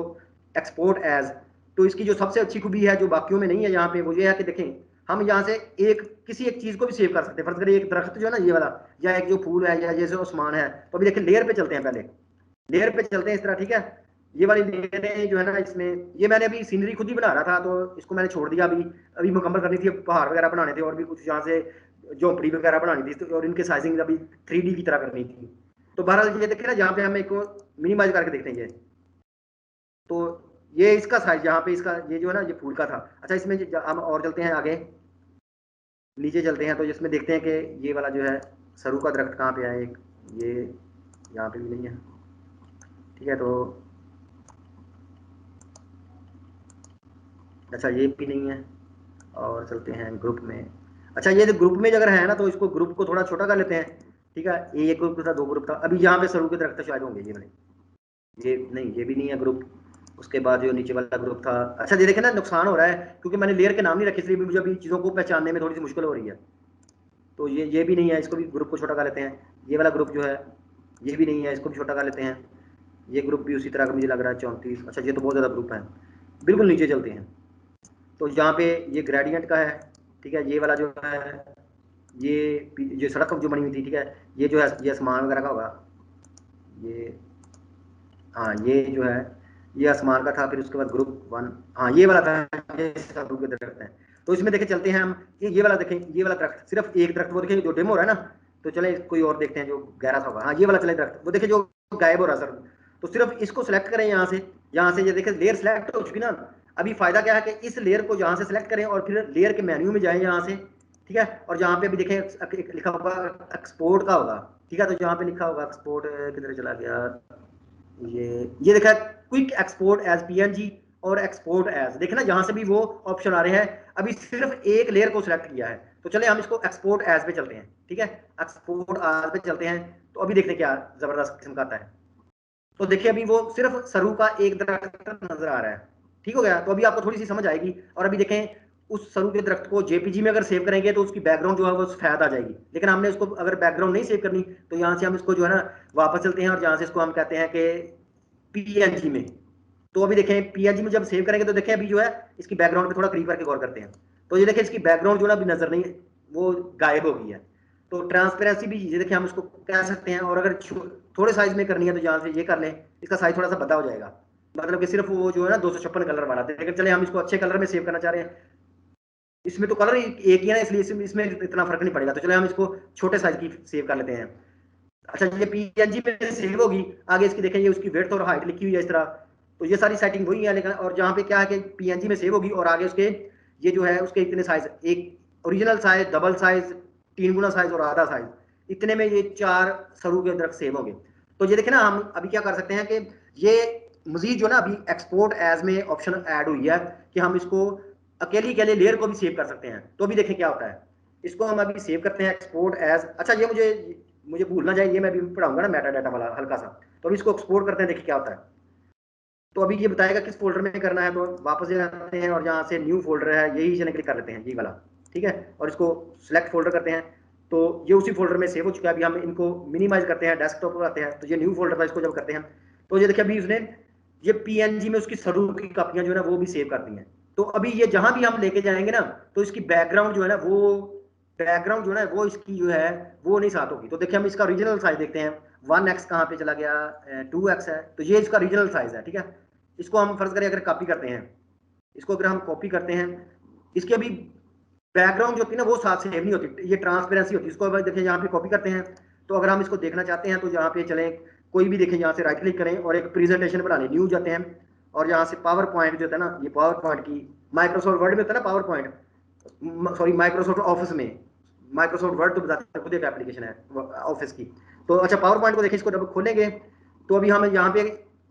एक्सपोर्ट एज, तो इसकी जो सबसे अच्छी खूबी है जो बाकियों में नहीं है यहाँ पे, वो ये है कि देखें हम यहाँ से एक किसी एक चीज को भी सेव कर सकते हैं। फर्ज करिए एक दरख्त जो है ना ये वाला, या एक जो फूल है, या जैसे आसमान है, तो अभी देखिए लेयर पे चलते हैं, पहले लेयर पे चलते हैं इस तरह, ठीक है। ये वाली लेयर जो है ना, इसमें ये मैंने अभी सीनरी खुद ही बना रहा था, तो इसको मैंने छोड़ दिया। अभी अभी मुकम्मल करनी थी, पहाड़ वगैरह बनाने थे और भी कुछ यहाँ से झोपड़ी वगैरह बनानी थी, तो और इनके साइजिंग अभी 3D की तरह करनी थी। तो बहरहाल ये देखिए ना, जहाँ पे हम एक मिनिमाइज करके देखते हैं ये, तो ये इसका साइज यहाँ पे, इसका ये जो है ना ये फूल का था। अच्छा, इसमें हम और चलते हैं आगे, नीचे चलते हैं, तो इसमें देखते हैं कि ये वाला जो है सरू का दरख्त कहाँ पे है, एक ये यहाँ पे भी नहीं है, ठीक है। तो अच्छा, ये भी नहीं है, और चलते हैं ग्रुप में। अच्छा, ये जो ग्रुप में अगर है ना, तो इसको ग्रुप को थोड़ा छोटा कर लेते हैं, ठीक है। ये एक ग्रुप था, दो ग्रुप था, अभी यहाँ पे सरू के दरख्त शायद होंगे ये वाले, ये नहीं, ये भी नहीं है ग्रुप। उसके बाद जो नीचे वाला ग्रुप था, अच्छा ये देखे ना नुकसान हो रहा है क्योंकि मैंने लेयर के नाम नहीं रखे, इसलिए मुझे अभी चीज़ों को पहचानने में थोड़ी सी मुश्किल हो रही है। तो ये भी नहीं है, इसको भी ग्रुप को छोटा कर लेते हैं। ये वाला ग्रुप जो है ये भी नहीं है, इसको भी छोटा कर लेते हैं। ये ग्रुप भी उसी तरह का मुझे लग रहा है, 34। अच्छा, ये तो बहुत ज़्यादा ग्रुप है। बिल्कुल नीचे चलते हैं, तो यहाँ पे ये ग्रेडियंट का है, ठीक है। ये वाला जो है ये सड़क जो बनी हुई थी, ठीक है, ये जो है ये आसमान वगैरह का होगा, ये हाँ ये जो है ये आसमान का था। फिर उसके बाद ग्रुप 1, हाँ ये वाला था, ये सब के दरख्त हैं। तो इसमें देखे चलते हैं हम, ये वाला देखें, ये वाला दरख्त, सिर्फ एक दरख्त वो देखें जो डेमो हो रहा है ना, तो चले कोई और देखते हैं जो गहरा सा होगा। हाँ ये वाला चले दरख्त, वो देखे जो गायब हो रहा है सर। तो सिर्फ इसको सिलेक्ट करें यहाँ से, ये देखें लेयर सेलेक्ट हो चुकी ना। अभी फायदा क्या है कि इस लेयर को यहाँ से सिलेक्ट करें और फिर लेयर के मेन्यू में जाएं यहाँ से, ठीक है। और जहाँ पे भी देखें लिखा होगा एक्सपोर्ट का होगा, ठीक है। तो जहाँ पे लिखा होगा एक्सपोर्ट, किधर चला गया, ये देखा क्विक एक्सपोर्ट एज पीएनजी और एक्सपोर्ट एज, देखना यहाँ से भी वो ऑप्शन आ रहे हैं। अभी सिर्फ एक लेयर को सिलेक्ट किया है, तो चले हम इसको एक्सपोर्ट एज पे चलते हैं, ठीक है। एक्सपोर्ट एज पे चलते हैं, तो अभी देखते हैं क्या जबरदस्त किस्म का आता है। तो देखिए अभी वो सिर्फ सरू का एक दरख्त नजर आ रहा है, ठीक हो गया। तो अभी आपको थोड़ी सी समझ आएगी। और अभी देखें उस सरू के दरख्त को जेपीजी में अगर सेव करेंगे तो उसकी बैकग्राउंड जो है वो सफेद आ जाएगी, लेकिन हमने उसको अगर बैकग्राउंड नहीं सेव करनी, तो यहाँ से हम इसको जो है ना वापस चलते हैं और यहाँ से इसको हम कहते हैं कि पीएनजी में। तो अभी देखें पीएनजी में जब सेव करेंगे तो देखें अभी जो है इसकी बैकग्राउंड पे थोड़ा क्लिक करके गौर करते हैं, तो ये देखें इसकी बैकग्राउंड जो है अभी नजर नहीं, वो गायब हो गई है। तो ट्रांसपेरेंसी भी ये देखिए हम इसको कह सकते हैं। और अगर थोड़े साइज में करनी है तो यहाँ से ये कर लें, इसका साइज थोड़ा सा बड़ा हो जाएगा, मतलब कि सिर्फ वो जो है ना 256 कलर वाला। लेकिन चले हम इसको अच्छे कलर में सेव करना चाह रहे हैं, इसमें तो कलर एक ही है ना, इसलिए इसमें इतना फर्क नहीं पड़ेगा। तो चले हम इसको छोटे साइज की सेव कर लेते हैं। अच्छा, ये पीएनजी में सेव होगी, आगे इसकी देखें ये उसकी विड्थ और हाइट लिखी हुई है इस तरह। तो ये सारी सेटिंग वही है, लेकिन और जहाँ पे क्या है कि पीएनजी में सेव होगी और आगे उसके ये जो है उसके इतने साइज, एक ओरिजिनल साइज, डबल साइज, 3 गुना साइज और आधा साइज, इतने में ये 4 सरू के दरख्त सेव होंगे। तो ये देखें ना, हम अभी क्या कर सकते हैं कि ये मजीद जो ना अभी एक्सपोर्ट एज में ऑप्शन ऐड हुई है कि हम इसको अकेली अकेले लेयर को भी सेव कर सकते हैं। तो अभी देखें क्या होता है, इसको हम अभी सेव करते हैं एक्सपोर्ट एज। अच्छा, ये मुझे भूल ना जाए, ये मैं भी पढ़ाऊंगा ना मेटा डाटा वाला हल्का सा। तो अभी इसको एक्सपोर्ट करते हैं, देखिए क्या होता है। तो अभी ये बताएगा किस फोल्डर में करना है, तो वापस जाते हैं और जहाँ से न्यू फोल्डर है यही से क्लिक कर लेते हैं, ये वाला, ठीक है। और इसको सिलेक्ट फोल्डर करते हैं, तो ये उसी फोल्डर में सेव हो चुका है। अभी हम इनको मिनिमाइज करते हैं, डेस्कटॉप पर आते हैं, तो ये न्यू फोल्डर था, इसको जब करते हैं तो ये देखिए अभी उसने ये पीएनजी में उसकी सरू की कापियां जो है ना वो भी सेव कर दी हैं। तो अभी ये जहां भी हम लेके जाएंगे ना, तो इसकी बैकग्राउंड जो है ना वो इसकी जो है वो नहीं साथ होगी। तो देखिए हम इसका रीजनल साइज देखते हैं, 1x कहाँ पे चला गया, 2x है, तो ये इसका रीजनल साइज है, ठीक है। इसको हम फर्ज करें अगर कॉपी करते हैं, इसको अगर हम कॉपी करते हैं, इसकी अभी बैकग्राउंड जो होती है ना वो साथ सेव नहीं होती, ये ट्रांसपेरेंसी होती है। इसको अगर देखें यहाँ पे कॉपी करते हैं, तो अगर हम इसको देखना चाहते हैं तो यहाँ पे चलें, कोई भी देखें, यहाँ से राइट क्लिक करें और एक प्रेजेंटेशन बना लें, न्यू जाते हैं और यहाँ से पावर पॉइंट जो होता है ना, ये पावर पॉइंट की माइक्रोसॉफ्ट वर्ड में होता है ना power point, sorry Microsoft office में, माइक्रोसॉफ्ट वर्ड तो बताते खुद एक एप्लीकेशन है ऑफिस की। तो अच्छा, पावर पॉइंट को देखिए, इसको जब खोलेंगे तो अभी हम यहाँ पे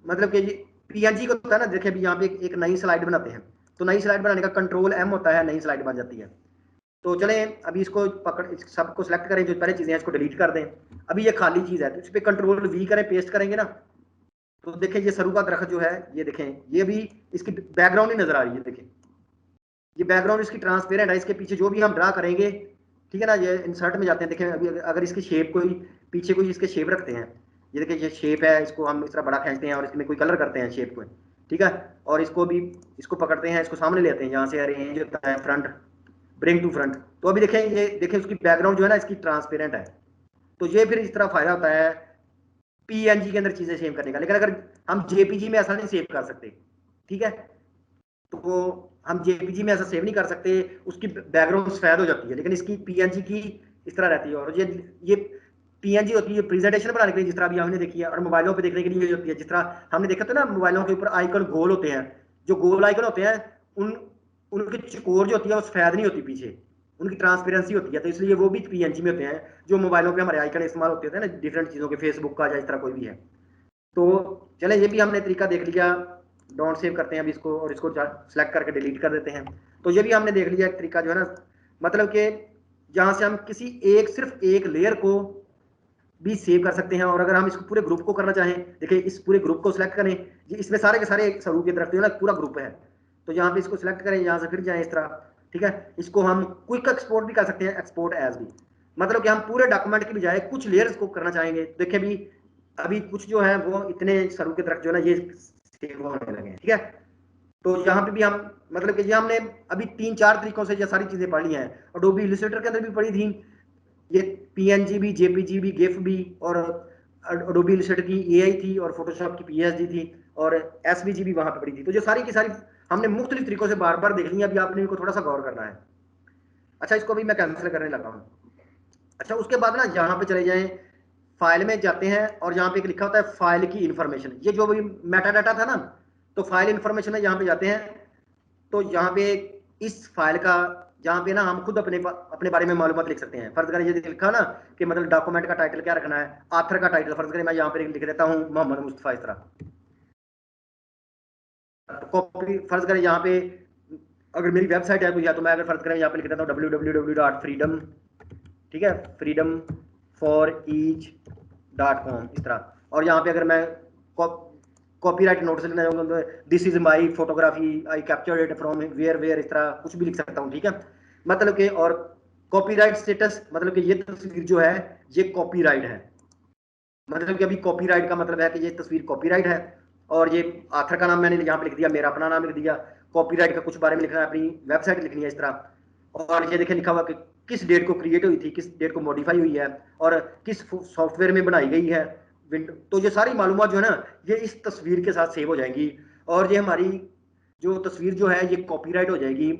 मतलब कि पीएनजी को होता है ना, देखिए अभी यहाँ पे एक नई स्लाइड बनाते हैं, तो नई स्लाइड बनाने का कंट्रोल एम होता है, नई स्लाइड बन जाती है। तो चलें अभी इसको पकड़, सबको सिलेक्ट करें, जो पहले चीज़ें हैं इसको डिलीट कर दें। अभी ये खाली चीज़ है, तो इस पर कंट्रोल वी करें, पेस्ट करेंगे ना, तो देखें ये सरू का दरख्त जो है, ये देखें, ये भी इसकी बैकग्राउंड ही नजर आ रही है। देखें ये बैकग्राउंड इसकी ट्रांसपेरेंट है, इसके पीछे जो भी हम ड्रा करेंगे, ठीक है ना। ये इंसर्ट में जाते हैं, देखें अभी अगर इसकी शेप कोई पीछे कोई इसके शेप रखते हैं, ये देखिए ये शेप है, इसको हम इस तरह बड़ा खींचते हैं और इसमें कोई कलर करते हैं शेप को, ठीक है। और इसको भी, इसको पकड़ते हैं, इसको सामने लेते हैं, यहाँ से अरेंज होता है फ्रंट, ब्रिंग टू फ्रंट। तो अभी देखें, ये देखें उसकी बैकग्राउंड जो है ना इसकी ट्रांसपेरेंट है। तो ये फिर इस तरह फायदा होता है पीएनजी के अंदर चीजें सेव करने का। लेकिन अगर हम जेपीजी में ऐसा नहीं सेव कर सकते, ठीक है, तो हम जेपीजी में ऐसा सेव नहीं कर सकते, उसकी बैकग्राउंड सफेद हो जाती है। लेकिन इसकी पीएनजी की इस तरह रहती है। और ये पीएनजी होती है प्रेजेंटेशन बनाने के लिए, जिस तरह अभी हमने देखी है, और मोबाइलों पे देखने के लिए होती है। जिस तरह हमने देखा था ना, मोबाइलों के ऊपर आइकन गोल होते हैं, जो गोल आइकन होते हैं उनकी चकोर जो होती है वो सफेद नहीं होती, पीछे उनकी ट्रांसपेरेंसी होती है। तो इसलिए वो भी पीएनजी में होते हैं, जो मोबाइलों पे हमारे आइकन इस्तेमाल होते हैं ना डिफरेंट चीज़ों के, फेसबुक का या इस तरह कोई भी है। तो चले, ये भी हमने तरीका देख लिया। डोंट सेव करते हैं अभी इसको, और इसको सेलेक्ट करके डिलीट कर देते हैं। तो ये भी हमने देख लिया एक तरीका जो है ना, मतलब कि जहाँ से हम किसी एक, सिर्फ एक लेयर को भी सेव कर सकते हैं। और अगर हम इसको पूरे ग्रुप को करना चाहें, देखिए इस पूरे ग्रुप को सिलेक्ट करें, इसमें सारे के सारे सरू की तरफ जो है ना पूरा ग्रुप है। तो यहाँ पे इसको सिलेक्ट करें, यहाँ से फिर जाएं इस तरह, ठीक है। इसको हम क्विक एक्सपोर्ट भी कर सकते हैं, एक्सपोर्ट एज भी, मतलब कि हम पूरे डॉक्यूमेंट की बजाय कुछ लेयर्स को करना चाहेंगे। देखिए अभी कुछ जो है वो इतने सरू की तरफ जो है ना ये सेव होने लगे हैं, ठीक है। तो यहाँ पे भी हम, मतलब कि ये हमने अभी 3-4 तरीकों से ये सारी चीजें पढ़ ली हैं। एडोबी इलस्ट्रेटर के अंदर भी पढ़ी थी ये, पीएनजी भी, जेपीजी भी, गिफ भी, और एडोबी इलस्ट्रेटर की एआई थी, और फोटोशॉप की पीएसडी थी, और एसवीजी भी वहां पे पड़ी थी। तो जो सारी की सारी हमने मुख्तलिफ तरीकों से बार बार देख ली। अभी आपने इनको थोड़ा सा गौर करना है। अच्छा, इसको भी मैं कैंसिल करने लगा हूँ। अच्छा, उसके बाद ना यहाँ पे चले जाएं, फाइल में जाते हैं, और यहाँ पे एक लिखा होता है फाइल की इंफॉर्मेशन, ये जो भी मेटा डाटा था ना, तो फाइल इंफॉर्मेशन में यहाँ पे जाते हैं। तो यहाँ पे इस फाइल का, जहाँ पे ना हम खुद अपने अपने बारे में मालूमात लिख सकते हैं। फर्ज करें ये लिखा ना कि मतलब डॉक्यूमेंट का टाइटल क्या रखना है, आथर का टाइटल फर्ज करें मैं यहाँ पे लिख देता हूँ मोहम्मद मुस्तफा, इस तरह। कॉपी फर्ज करें यहाँ पे, अगर मेरी वेबसाइट है कोई, या तो मैं अगर फर्ज करें यहाँ पे लिख देता हूँ www.freedom, ठीक है, freedomforEach.com, इस तरह। और यहाँ पे अगर मैं कॉपीराइट नोट से लेना चाहूँगा तो this is my photography, I captured it from where where, इस तरह कुछ भी लिख सकता हूँ, ठीक है। मतलब कि, और कॉपीराइट स्टेटस, मतलब कि ये तस्वीर जो है ये कॉपीराइट है, मतलब कि अभी कॉपीराइट का मतलब है कि ये तस्वीर कॉपीराइट है। और ये आथर का नाम मैंने यहाँ पे लिख दिया, मेरा अपना नाम लिख दिया। कॉपीराइट का कुछ बारे में लिखना है, अपनी वेबसाइट लिखनी है इस तरह। और ये देखिए लिखा हुआ कि किस डेट को क्रिएट हुई थी, किस डेट को मॉडिफाई हुई है, और किस सॉफ्टवेयर में बनाई गई है। तो ये सारी मालूमात जो है ना ये इस तस्वीर के साथ सेव हो जाएंगी, और ये हमारी जो तस्वीर जो है ये कॉपीराइट हो जाएगी।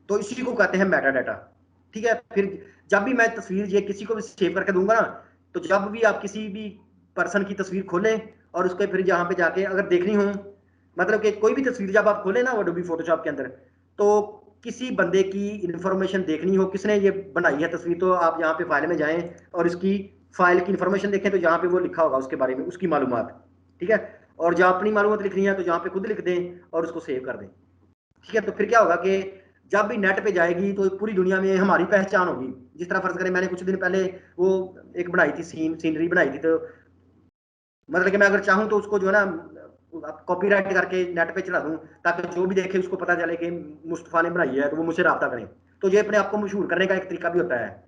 तो इसी को कहते हैं मेटा डाटा, ठीक है। फिर जब भी मैं तस्वीर ये किसी को भी सेव करके दूंगा ना, तो जब भी आप किसी भी पर्सन की तस्वीर खोलें और उसके फिर यहाँ पे जाके अगर देखनी हो, मतलब कि कोई भी तस्वीर जब आप खोलें ना एडोबी फोटोशॉप के अंदर, तो किसी बंदे की इंफॉर्मेशन देखनी हो, किसने ये बनाई है तस्वीर, तो आप यहाँ पे फाइल में जाएं और इसकी फाइल की इंफॉर्मेशन देखें, तो यहाँ पे वो लिखा होगा उसके बारे में, उसकी मालूमात, ठीक है। और जहाँ अपनी मालूमात लिखनी है तो यहाँ पे खुद लिख दें और उसको सेव कर दें, ठीक है। तो फिर क्या होगा कि जब भी नेट पे जाएगी तो पूरी दुनिया में हमारी पहचान होगी। जिस तरह फर्ज करें मैंने कुछ दिन पहले वो एक बनाई थी, सीनरी बनाई थी, तो मतलब कि मैं अगर चाहूँ तो उसको जो है ना कॉपीराइट करके नेट पे चला दूं, ताकि जो भी देखे उसको पता चले कि मुस्तफा ने बनाई है, तो वो मुझसे रब्ता करें। तो ये अपने आप को मशहूर करने का एक तरीका भी होता है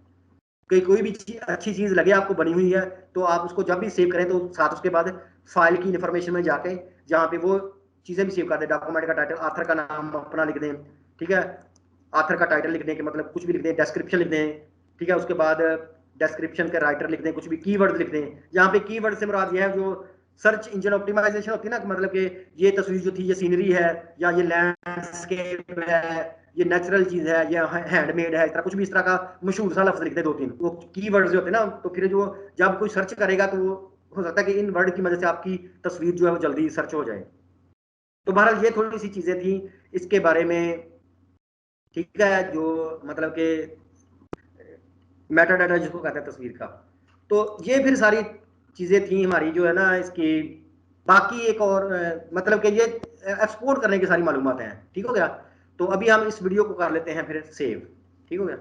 कि कोई भी अच्छी चीज लगे आपको बनी हुई है, तो आप उसको जब भी सेव करें तो साथ उसके बाद फाइल की इंफॉर्मेशन में जाके जहाँ पे वो चीजें भी सेव कर दें, डॉक्यूमेंट का टाइटल, आथर का नाम अपना लिख दें, ठीक है। आथर का टाइटल लिख दें कि मतलब कुछ भी लिख दें, डिस्क्रिप्शन लिख दें, ठीक है। उसके बाद डिस्क्रिप्शन के राइटर लिख दें, कुछ भी कीवर्ड लिख दें। यहाँ पे कीवर्ड से मुराद ये है जो सर्च इंजन ऑप्टिमाइजेशन होती है ना, मतलब कि ये तस्वीर जो थी ये सीनरी है, या ये लैंडस्केप है, ये नेचुरल चीज है, ये हैंडमेड है, इस तरह कुछ भी इस तरह का मशहूर सा लफ्ज लिख दे 2-3 वो कीवर्ड्स जो होते हैं ना। तो फिर जो जब कोई सर्च करेगा तो हो सकता है कि इन वर्ड की मदद से आपकी तस्वीर जो है वो जल्दी सर्च हो जाए। तो बहरहाल ये थोड़ी सी चीजें थी इसके बारे में, ठीक है, जो मतलब कि मेटा डाटा जिसको कहते हैं तस्वीर का। तो ये फिर सारी चीजें थी हमारी जो है ना इसकी। बाकी एक और मतलब कि ये एक्सपोर्ट करने की सारी मालूमात हैं, ठीक हो गया। तो अभी हम इस वीडियो को कर लेते हैं फिर सेव, ठीक हो गया।